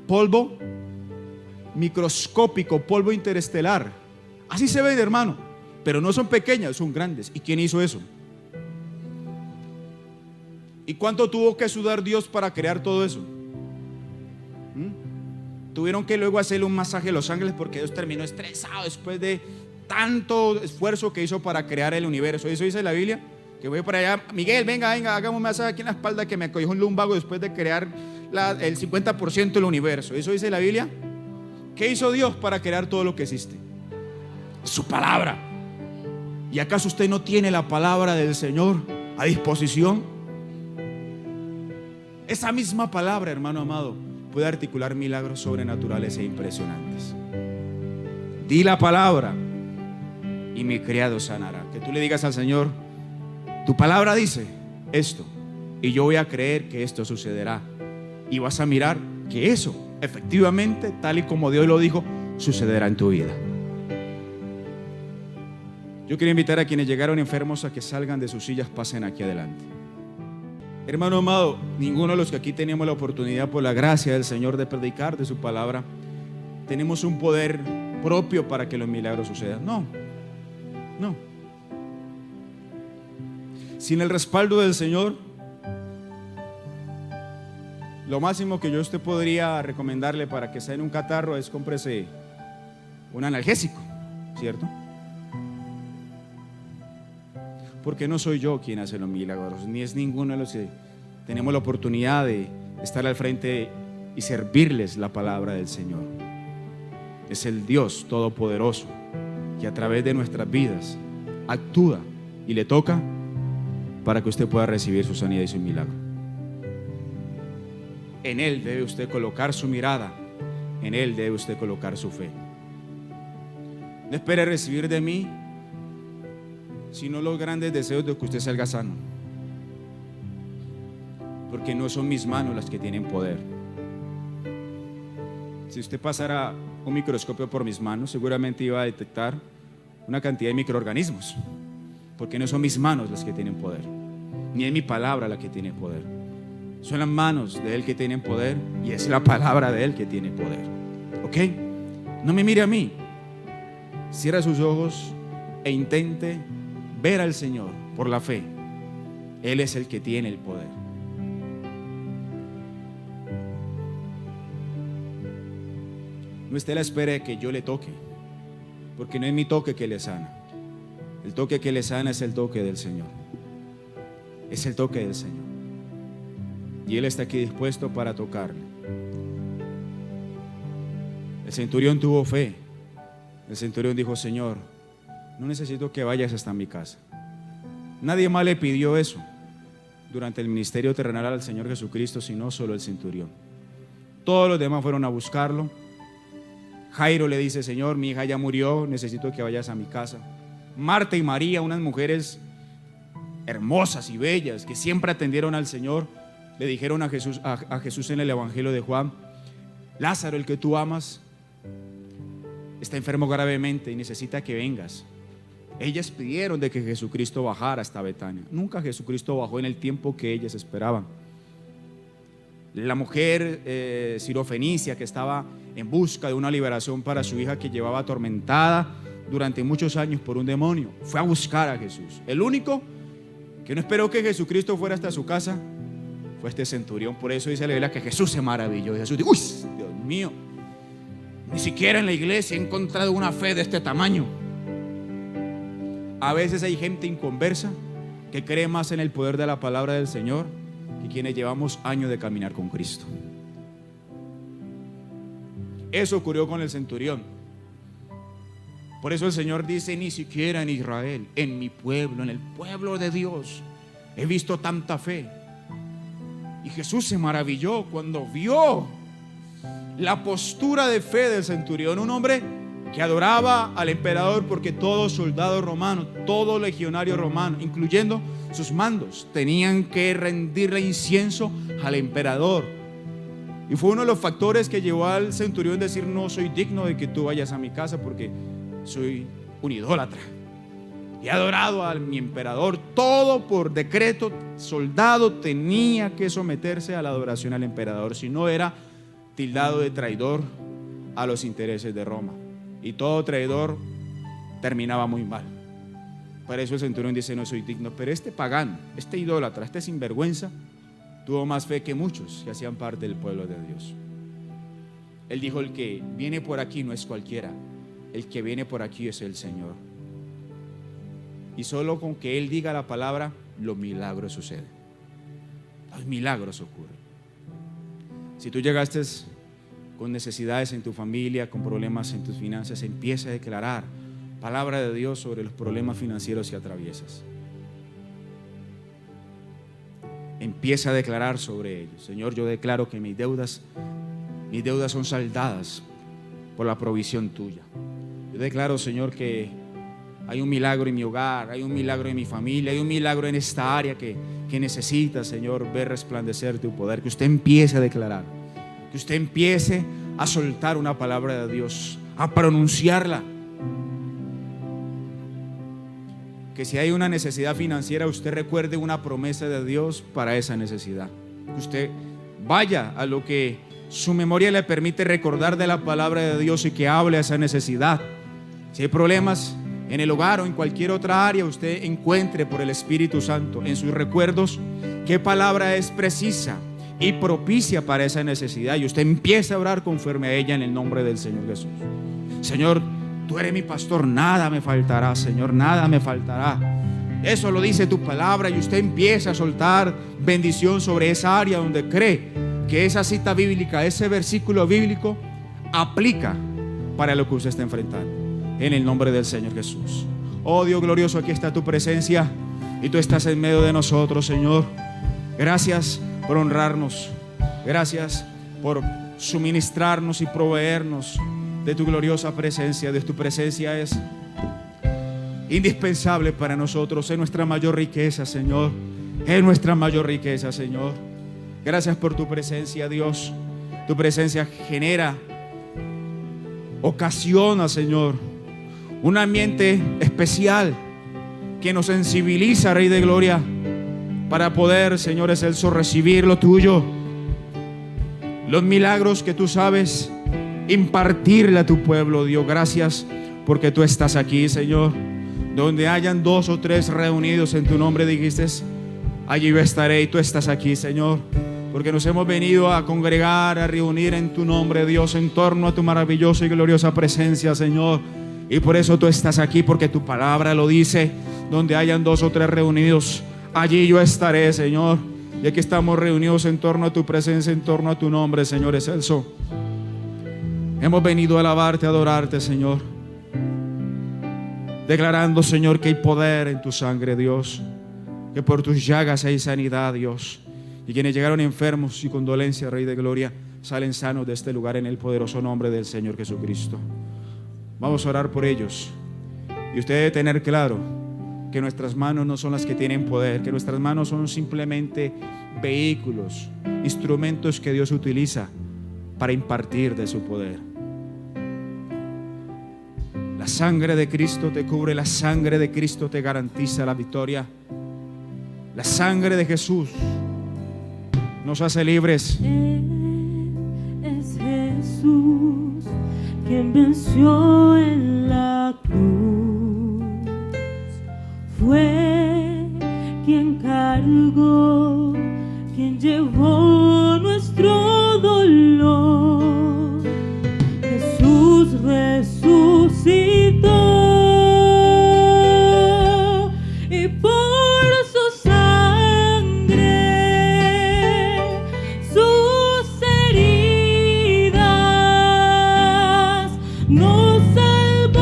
polvo microscópico, polvo interestelar. Así se ven, hermano, pero no son pequeñas, son grandes. ¿Y quién hizo eso? ¿Y cuánto tuvo que sudar Dios para crear todo eso? Tuvieron que luego hacerle un masaje a los ángeles porque Dios terminó estresado después de tanto esfuerzo que hizo para crear el universo. Eso dice la Biblia, que voy para allá: Miguel, venga, hagamos un masaje aquí en la espalda que me cogió un lumbago después de crear el 50% del universo. Eso dice la Biblia. ¿Qué hizo Dios para crear todo lo que existe? Su palabra. ¿Y acaso usted no tiene la palabra del Señor a disposición? Esa misma palabra, hermano amado, puede articular milagros sobrenaturales e impresionantes. Di la palabra y mi criado sanará. Que tú le digas al Señor: tu palabra dice esto y yo voy a creer que esto sucederá, y vas a mirar que eso efectivamente, tal y como Dios lo dijo, sucederá en tu vida. Yo quiero invitar a quienes llegaron enfermos a que salgan de sus sillas, pasen aquí adelante. Hermano amado, ninguno de los que aquí tenemos la oportunidad, por la gracia del Señor, de predicar de su palabra, tenemos un poder propio para que los milagros sucedan. No. Sin el respaldo del Señor, lo máximo que yo a usted podría recomendarle para que sea en un catarro es cómprese un analgésico, ¿cierto? Porque no soy yo quien hace los milagros, ni es ninguno de los que tenemos la oportunidad de estar al frente y servirles la palabra del Señor. Es el Dios Todopoderoso que a través de nuestras vidas actúa y le toca para que usted pueda recibir su sanidad y su milagro. En Él debe usted colocar su mirada, en Él debe usted colocar su fe. No espere recibir de mí sino los grandes deseos de que usted salga sano, porque no son mis manos las que tienen poder. Si usted pasara un microscopio por mis manos, seguramente iba a detectar una cantidad de microorganismos, porque no son mis manos las que tienen poder, ni es mi palabra la que tiene poder. Son las manos de Él que tienen poder y es la palabra de Él que tiene poder. ¿Ok? No me mire a mí. Cierra sus ojos e intente ver al Señor por la fe. Él es el que tiene el poder. No esté a la espera de que yo le toque, porque no es mi toque que le sana. El toque que le sana es el toque del Señor. Es el toque del Señor. Y Él está aquí dispuesto para tocarle. El centurión tuvo fe. El centurión dijo: Señor, no necesito que vayas hasta mi casa. Nadie más le pidió eso durante el ministerio terrenal al Señor Jesucristo, sino solo el centurión. Todos los demás fueron a buscarlo. Jairo le dice: Señor, mi hija ya murió, necesito que vayas a mi casa. Marta y María, unas mujeres hermosas y bellas que siempre atendieron al Señor, le dijeron a Jesús en el Evangelio de Juan: Lázaro, el que tú amas, está enfermo gravemente y necesita que vengas. Ellas pidieron de que Jesucristo bajara hasta Betania. Nunca Jesucristo bajó en el tiempo que ellas esperaban. La mujer sirofenicia que estaba en busca de una liberación para su hija que llevaba atormentada durante muchos años por un demonio, fue a buscar a Jesús. El único que no esperó que Jesucristo fuera hasta su casa fue este centurión. Por eso dice la Biblia que Jesús se maravilló. Y Jesús dijo: uy, Dios mío, ni siquiera en la iglesia he encontrado una fe de este tamaño. A veces hay gente inconversa que cree más en el poder de la palabra del Señor que quienes llevamos años de caminar con Cristo. Eso ocurrió con el centurión. Por eso el Señor dice: ni siquiera en Israel, en mi pueblo, en el pueblo de Dios, he visto tanta fe. Y Jesús se maravilló cuando vio la postura de fe del centurión, un hombre que adoraba al emperador, porque todo soldado romano, todo legionario romano, incluyendo sus mandos, tenían que rendirle incienso al emperador. Y fue uno de los factores que llevó al centurión a decir: no soy digno de que tú vayas a mi casa porque soy un idólatra. He adorado a mi emperador. Todo por decreto, soldado tenía que someterse a la adoración al emperador, si no era tildado de traidor a los intereses de Roma. Y todo traidor terminaba muy mal. Por eso el centurión dice: no soy digno. Pero este pagano, este idólatra, este sinvergüenza, tuvo más fe que muchos que hacían parte del pueblo de Dios. Él dijo: el que viene por aquí no es cualquiera, el que viene por aquí es el Señor. Y solo con que Él diga la palabra, los milagros suceden. Los milagros ocurren. Si tú llegaste con necesidades en tu familia, con problemas en tus finanzas, empieza a declarar palabra de Dios sobre los problemas financieros que atraviesas. Empieza a declarar sobre ellos: Señor, yo declaro que mis deudas son saldadas por la provisión tuya. Yo declaro, Señor, que hay un milagro en mi hogar, hay un milagro en mi familia, hay un milagro en esta área que necesita, Señor, ver resplandecer tu poder. Que usted empiece a declarar, que usted empiece a soltar una palabra de Dios, a pronunciarla. Que si hay una necesidad financiera, usted recuerde una promesa de Dios para esa necesidad. Que usted vaya a lo que su memoria le permite recordar de la palabra de Dios y que hable a esa necesidad. Si hay problemas en el hogar o en cualquier otra área, usted encuentre por el Espíritu Santo en sus recuerdos qué palabra es precisa, y propicia para esa necesidad. Y usted empieza a orar conforme a ella en el nombre del Señor Jesús. Señor, tú eres mi pastor, nada me faltará, Señor, nada me faltará. Eso lo dice tu palabra, y usted empieza a soltar bendición sobre esa área donde cree que esa cita bíblica, ese versículo bíblico aplica para lo que usted está enfrentando, en el nombre del Señor Jesús. Oh Dios glorioso, aquí está tu presencia y tú estás en medio de nosotros, Señor. Gracias por honrarnos, gracias por suministrarnos y proveernos de tu gloriosa presencia. De tu presencia es indispensable para nosotros, es nuestra mayor riqueza, Señor, es nuestra mayor riqueza, Señor. Gracias por tu presencia, Dios. Tu presencia genera, ocasiona, Señor, un ambiente especial que nos sensibiliza, Rey de Gloria, para poder, Señor Excelso, recibir lo tuyo, los milagros que tú sabes impartirle a tu pueblo. Dios, gracias porque tú estás aquí, Señor. Donde hayan 2 o 3 reunidos en tu nombre, dijiste, allí yo estaré, y tú estás aquí, Señor, porque nos hemos venido a congregar, a reunir en tu nombre, Dios, en torno a tu maravillosa y gloriosa presencia, Señor. Y por eso tú estás aquí, porque tu palabra lo dice: donde hayan 2 o 3 reunidos, allí yo estaré, Señor. Y aquí estamos reunidos en torno a tu presencia, en torno a tu nombre, Señor Excelso. Hemos venido a alabarte, a adorarte, Señor, declarando, Señor, que hay poder en tu sangre, Dios, que por tus llagas hay sanidad, Dios, y quienes llegaron enfermos y con dolencia, Rey de Gloria, salen sanos de este lugar en el poderoso nombre del Señor Jesucristo. Vamos a orar por ellos, y usted debe tener claro que nuestras manos no son las que tienen poder, que nuestras manos son simplemente vehículos, instrumentos que Dios utiliza para impartir de su poder. La sangre de Cristo te cubre, la sangre de Cristo te garantiza la victoria. La sangre de Jesús nos hace libres. Es Jesús quien venció en la cruz, fue quien cargó, quien llevó nuestro dolor. Jesús resucitó, y por su sangre, sus heridas nos salvó.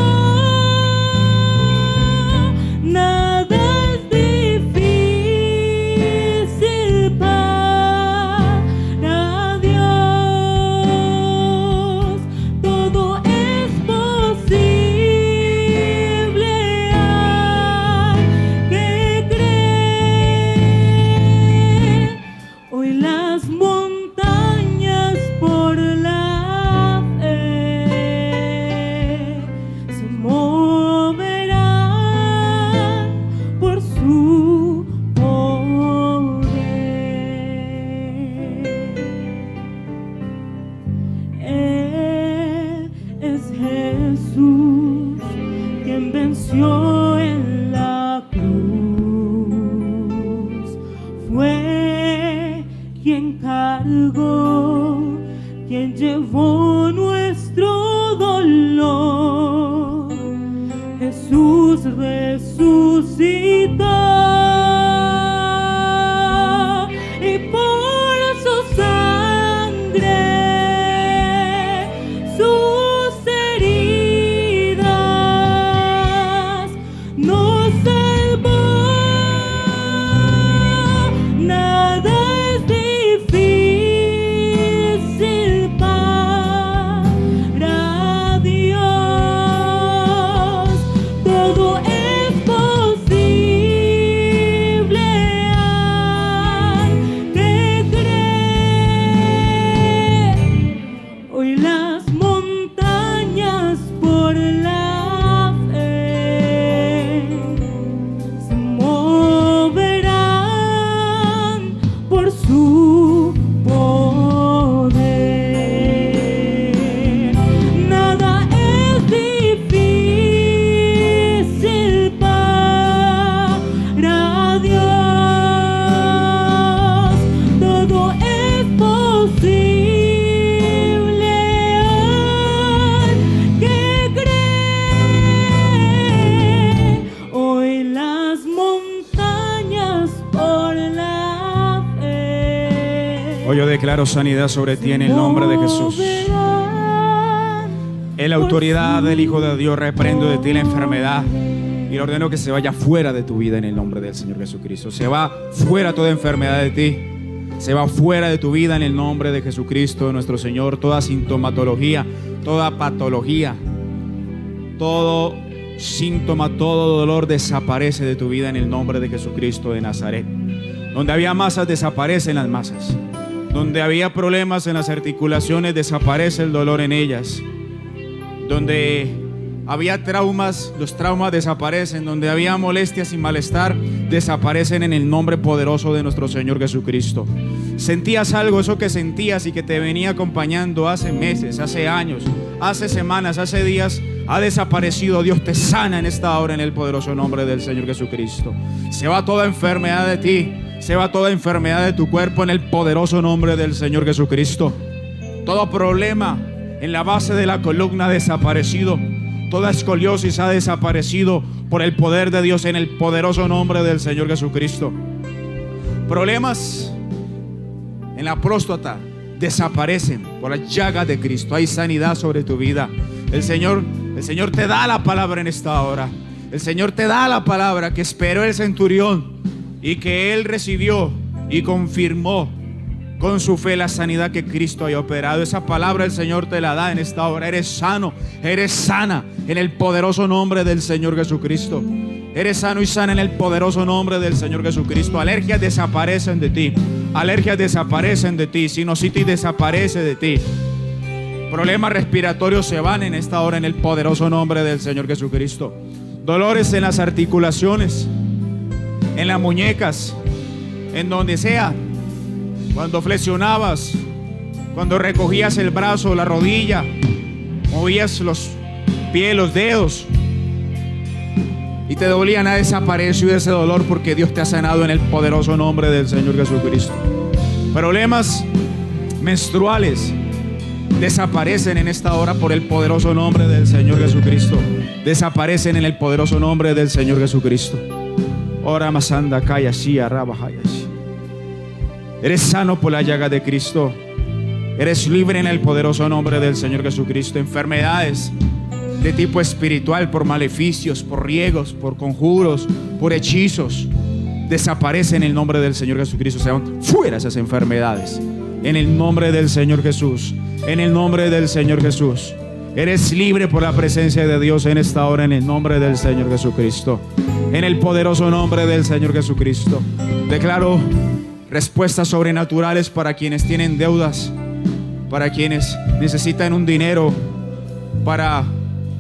Nada es difícil para Dios, todo es posible al que cree. Hoy las montañas por la fe se moverán por su poder. Él es Jesús quien venció en la cruz, fue quien cargó, quien llevó nuestro dolor. Jesús resucitó, y por su sangre, sus heridas nos salvó. Nada es difícil para Dios, todo es posible Hoy yo declaro sanidad sobre ti en el nombre de Jesús. En la autoridad del Hijo de Dios reprendo de ti la enfermedad y le ordeno que se vaya fuera de tu vida en el nombre del Señor Jesucristo. Se va fuera toda enfermedad de ti. Se va fuera de tu vida en el nombre de Jesucristo, de nuestro Señor. Toda sintomatología, toda patología, todo síntoma, todo dolor desaparece de tu vida en el nombre de Jesucristo de Nazaret. Donde había masas, desaparecen las masas. Donde había problemas en las articulaciones, desaparece el dolor en ellas. Donde había traumas, los traumas desaparecen. Donde había molestias y malestar, desaparecen en el nombre poderoso de nuestro Señor Jesucristo. Sentías algo, eso que sentías y que te venía acompañando hace meses, hace años, hace semanas, hace días, ha desaparecido. Dios te sana en esta hora en el poderoso nombre del Señor Jesucristo. Se va toda enfermedad de ti, se va toda enfermedad de tu cuerpo en el poderoso nombre del Señor Jesucristo. Todo problema en la base de la columna ha desaparecido. Toda escoliosis ha desaparecido por el poder de Dios en el poderoso nombre del Señor Jesucristo. Problemas en la próstata desaparecen por la llaga de Cristo. Hay sanidad sobre tu vida. El Señor te da la palabra en esta hora. El Señor te da la palabra que esperó el centurión y que él recibió y confirmó con su fe la sanidad que Cristo haya operado. Esa palabra el Señor te la da en esta hora. Eres sano, eres sana en el poderoso nombre del Señor Jesucristo. Eres sano y sana en el poderoso nombre del Señor Jesucristo. Alergias desaparecen de ti. Alergias desaparecen de ti. Sinusitis desaparece de ti. Problemas respiratorios se van en esta hora en el poderoso nombre del Señor Jesucristo. Dolores en las articulaciones, en las muñecas, en donde sea. Cuando flexionabas, cuando recogías el brazo, la rodilla, movías los pies, los dedos y te dolían, ha desaparecido ese dolor porque Dios te ha sanado en el poderoso nombre del Señor Jesucristo. Problemas menstruales desaparecen en esta hora por el poderoso nombre del Señor Jesucristo. Desaparecen en el poderoso nombre del Señor Jesucristo. Ora masanda kaya shia rabahayashi. Eres sano por la llaga de Cristo. Eres libre en el poderoso nombre del Señor Jesucristo. Enfermedades de tipo espiritual, por maleficios, por riegos, por conjuros, por hechizos, desaparecen en el nombre del Señor Jesucristo. Se van fuera esas enfermedades en el nombre del Señor Jesús. En el nombre del Señor Jesús. Eres libre por la presencia de Dios en esta hora, en el nombre del Señor Jesucristo. En el poderoso nombre del Señor Jesucristo. Declaro respuestas sobrenaturales para quienes tienen deudas, para quienes necesitan un dinero para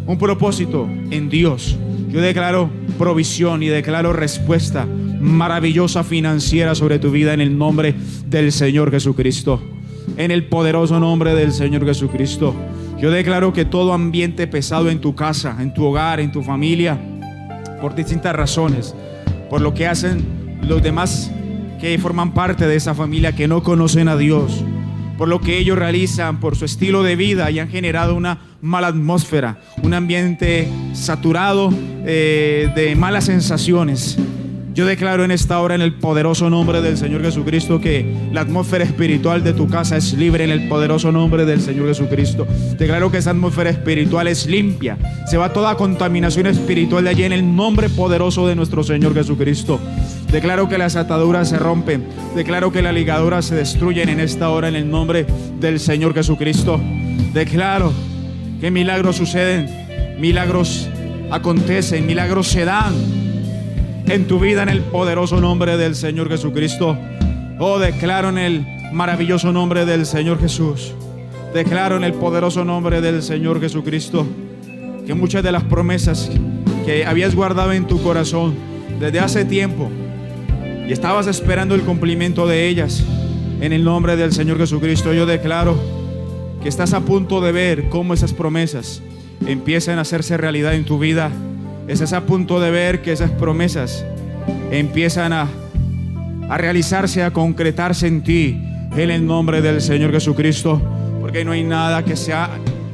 un propósito en Dios. Yo declaro provisión y declaro respuesta maravillosa financiera sobre tu vida en el nombre del Señor Jesucristo. En el poderoso nombre del Señor Jesucristo. Yo declaro que todo ambiente pesado en tu casa, en tu hogar, en tu familia, por distintas razones, por lo que hacen los demás que forman parte de esa familia que no conocen a Dios, por lo que ellos realizan, por su estilo de vida, y han generado una mala atmósfera, un ambiente saturado de malas sensaciones. Yo declaro en esta hora en el poderoso nombre del Señor Jesucristo que la atmósfera espiritual de tu casa es libre en el poderoso nombre del Señor Jesucristo. Declaro que esa atmósfera espiritual es limpia. Se va toda contaminación espiritual de allí en el nombre poderoso de nuestro Señor Jesucristo. Declaro que las ataduras se rompen. Declaro que las ligaduras se destruyen en esta hora en el nombre del Señor Jesucristo. Declaro que milagros suceden, milagros acontecen, milagros se dan en tu vida en el poderoso nombre del Señor Jesucristo. Oh, declaro en el maravilloso nombre del Señor Jesús. Declaro en el poderoso nombre del Señor Jesucristo que muchas de las promesas que habías guardado en tu corazón desde hace tiempo y estabas esperando el cumplimiento de ellas, en el nombre del Señor Jesucristo, yo declaro que estás a punto de ver cómo esas promesas empiezan a hacerse realidad en tu vida. Estás a punto de ver que esas promesas empiezan a realizarse, a concretarse en ti, en el nombre del Señor Jesucristo, porque no hay nada que sea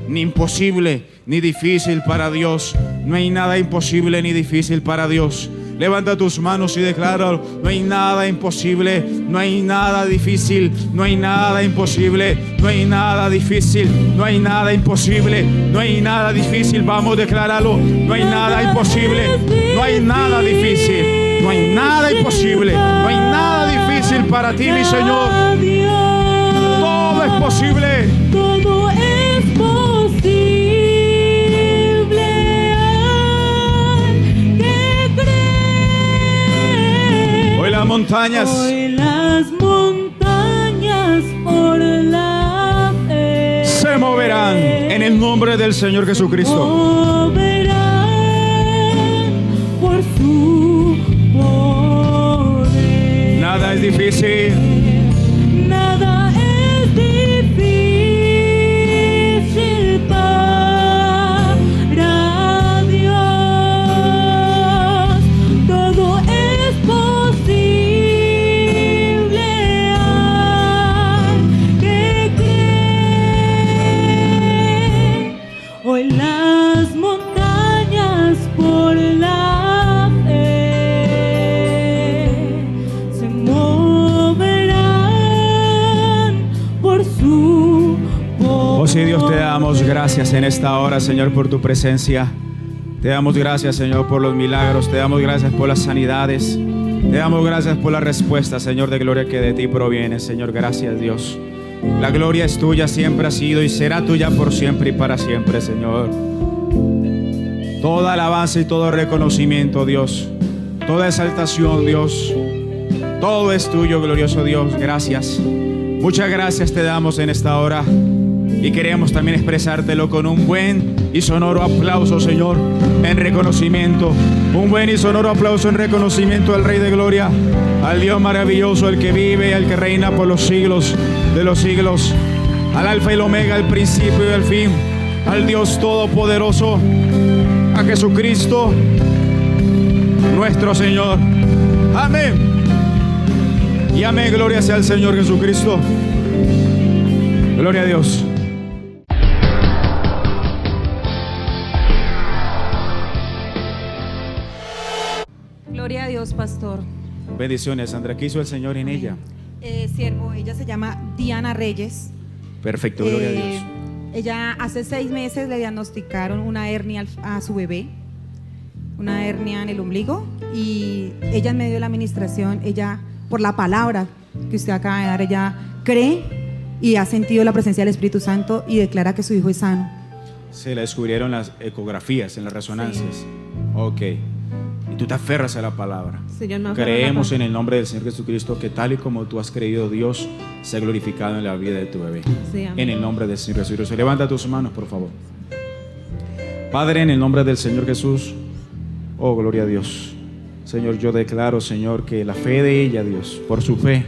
ni imposible ni difícil para Dios. No hay nada imposible ni difícil para Dios. Levanta tus manos y declara: no hay nada imposible, no hay nada difícil, no hay nada imposible, no hay nada difícil, no hay nada imposible, no hay nada difícil. Vamos, decláralo. No hay nada imposible, no hay nada difícil, no hay nada imposible, no hay nada difícil para ti, mi Señor. Todo es posible. Todo es posible al que cree. Hoy las montañas Hoy las montañas por la fe se moverán en el nombre del Señor Jesucristo. moverán por su poder. Nada es difícil. Nada es difícil para Dios. Todo es posible al que cree. Hoy las montañas por la fe se moverán por su poder. Oh sí, Dios, te damos gracias en esta hora, Señor, por tu presencia. Te damos gracias, Señor, por los milagros. Te damos gracias por las sanidades. Te damos gracias por la respuesta, Señor, de gloria que de ti proviene. Señor, gracias, Dios. La gloria es tuya, siempre ha sido y será tuya por siempre y para siempre, Señor. Toda alabanza y todo reconocimiento, Dios. Toda exaltación, Dios. Todo es tuyo, glorioso Dios. Gracias. Muchas gracias te damos en esta hora. Y queremos también expresártelo con un buen y sonoro aplauso, Señor, en reconocimiento. Un buen y sonoro aplauso en reconocimiento al Rey de Gloria, al Dios maravilloso, el que vive y al que reina por los siglos de los siglos, al Alfa y el Omega, el principio y el fin, al Dios todopoderoso, a Jesucristo, nuestro Señor. Amén. Y amén. Gloria sea al Señor Jesucristo. Gloria a Dios. Gloria a Dios, pastor. Bendiciones, Sandra. ¿Qué hizo el Señor en ella? Siervo, ella se llama Diana Reyes. Perfecto, gloria a Dios. Ella hace 6 meses le diagnosticaron una hernia a su bebé, una hernia en el ombligo, y ella en medio de la administración, ella por la palabra que usted acaba de dar, ella cree y ha sentido la presencia del Espíritu Santo y declara que su hijo es sano. Se la descubrieron las ecografías, en las resonancias. Ok. Y tú te aferras a la palabra. Sí, yo me aferro a la Creemos palabra. en el nombre del Señor Jesucristo que tal y como tú has creído, Dios sea glorificado en la vida de tu bebé. Sí, amén. En el nombre del Señor Jesucristo. Levanta tus manos, por favor. Padre, en el nombre del Señor Jesús. Oh, gloria a Dios. Señor, yo declaro, Señor, que la fe de ella, Dios, por su fe,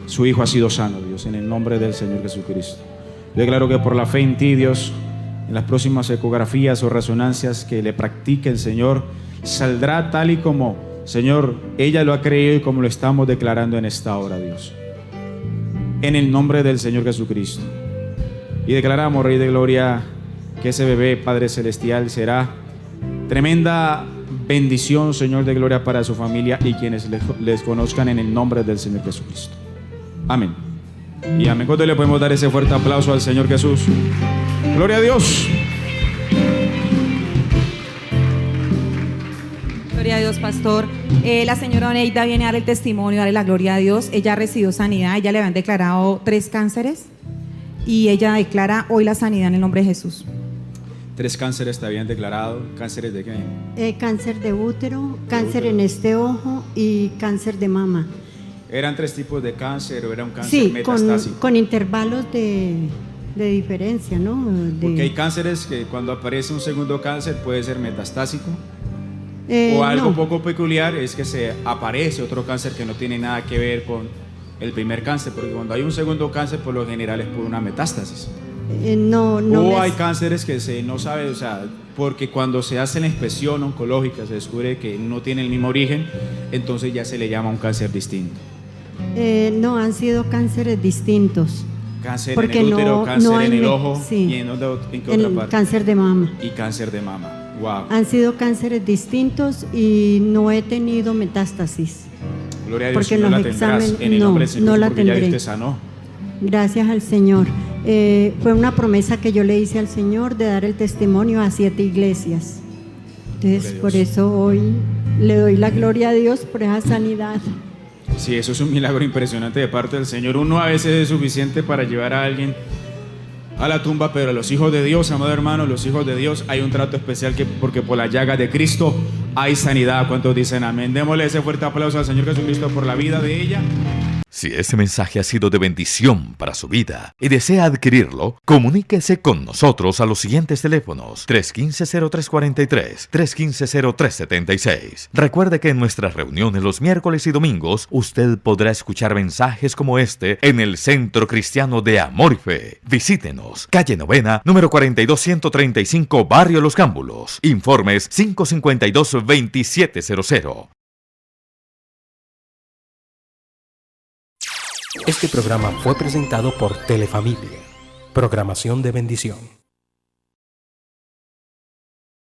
su hijo ha sido sano, Dios, en el nombre del Señor Jesucristo. Yo declaro que por la fe en ti, Dios, en las próximas ecografías o resonancias que le practique el Señor, saldrá tal y como, Señor, ella lo ha creído y como lo estamos declarando en esta hora, Dios. En el nombre del Señor Jesucristo. Y declaramos, Rey de Gloria, que ese bebé, Padre Celestial, será tremenda bendición, Señor de Gloria, para su familia y quienes les conozcan en el nombre del Señor Jesucristo. Amén. Y amén. ¿Cuánto le podemos dar ese fuerte aplauso al Señor Jesús? Gloria a Dios. Gloria a Dios, pastor. La señora Oneida viene a dar el testimonio, a darle la gloria a Dios. Ella recibió sanidad, ella le habían declarado 3 cánceres y ella declara hoy la sanidad en el nombre de Jesús. 3 cánceres te habían declarado. ¿Cánceres de qué? Cáncer de útero, cáncer en este ojo y cáncer de mama. ¿Eran 3 tipos de cáncer o era un cáncer Sí, metastásico? con intervalos de diferencia, ¿no? Porque hay cánceres que cuando aparece un segundo cáncer puede ser metastásico. Eh, O algo no. poco peculiar es que se aparece otro cáncer que no tiene nada que ver con el primer cáncer, porque cuando hay un segundo cáncer por lo general es por una metástasis. No O hay les- cánceres que se no sabe, o sea, porque cuando se hace la inspección oncológica se descubre que no tiene el mismo origen, entonces ya se le llama un cáncer distinto. no, han sido cánceres distintos. Cáncer Porque en el útero, no cáncer hay en el me- ojo sí. y en qué otra El parte. cáncer de mama. Y cáncer de mama. Wow. Han sido cánceres distintos y no he tenido metástasis. Gloria a Dios, Porque si no los la tendrás exámenes- en el no, nombre del Señor, no la porque ya Dios tendré. te sanó. Gracias al Señor. Fue una promesa que yo le hice al Señor de dar el testimonio a 7 iglesias. Entonces, Gloria a por Dios. eso hoy le doy la gloria a Dios por esa sanidad. Sí, eso es un milagro impresionante de parte del Señor. Uno a veces es suficiente para llevar a alguien a la tumba, pero a los hijos de Dios, amado hermano, los hijos de Dios, hay un trato especial porque por la llaga de Cristo hay sanidad. ¿Cuántos dicen amén? Démosle ese fuerte aplauso al Señor Jesucristo por la vida de ella. Si este mensaje ha sido de bendición para su vida y desea adquirirlo, comuníquese con nosotros a los siguientes teléfonos: 315-0343, 315-0376. Recuerde que en nuestras reuniones los miércoles y domingos usted podrá escuchar mensajes como este en el Centro Cristiano de Amor y Fe. Visítenos, calle Novena, número 42135, Barrio Los Cámbulos. Informes 552-2700. Este programa fue presentado por Telefamilia, programación de bendición.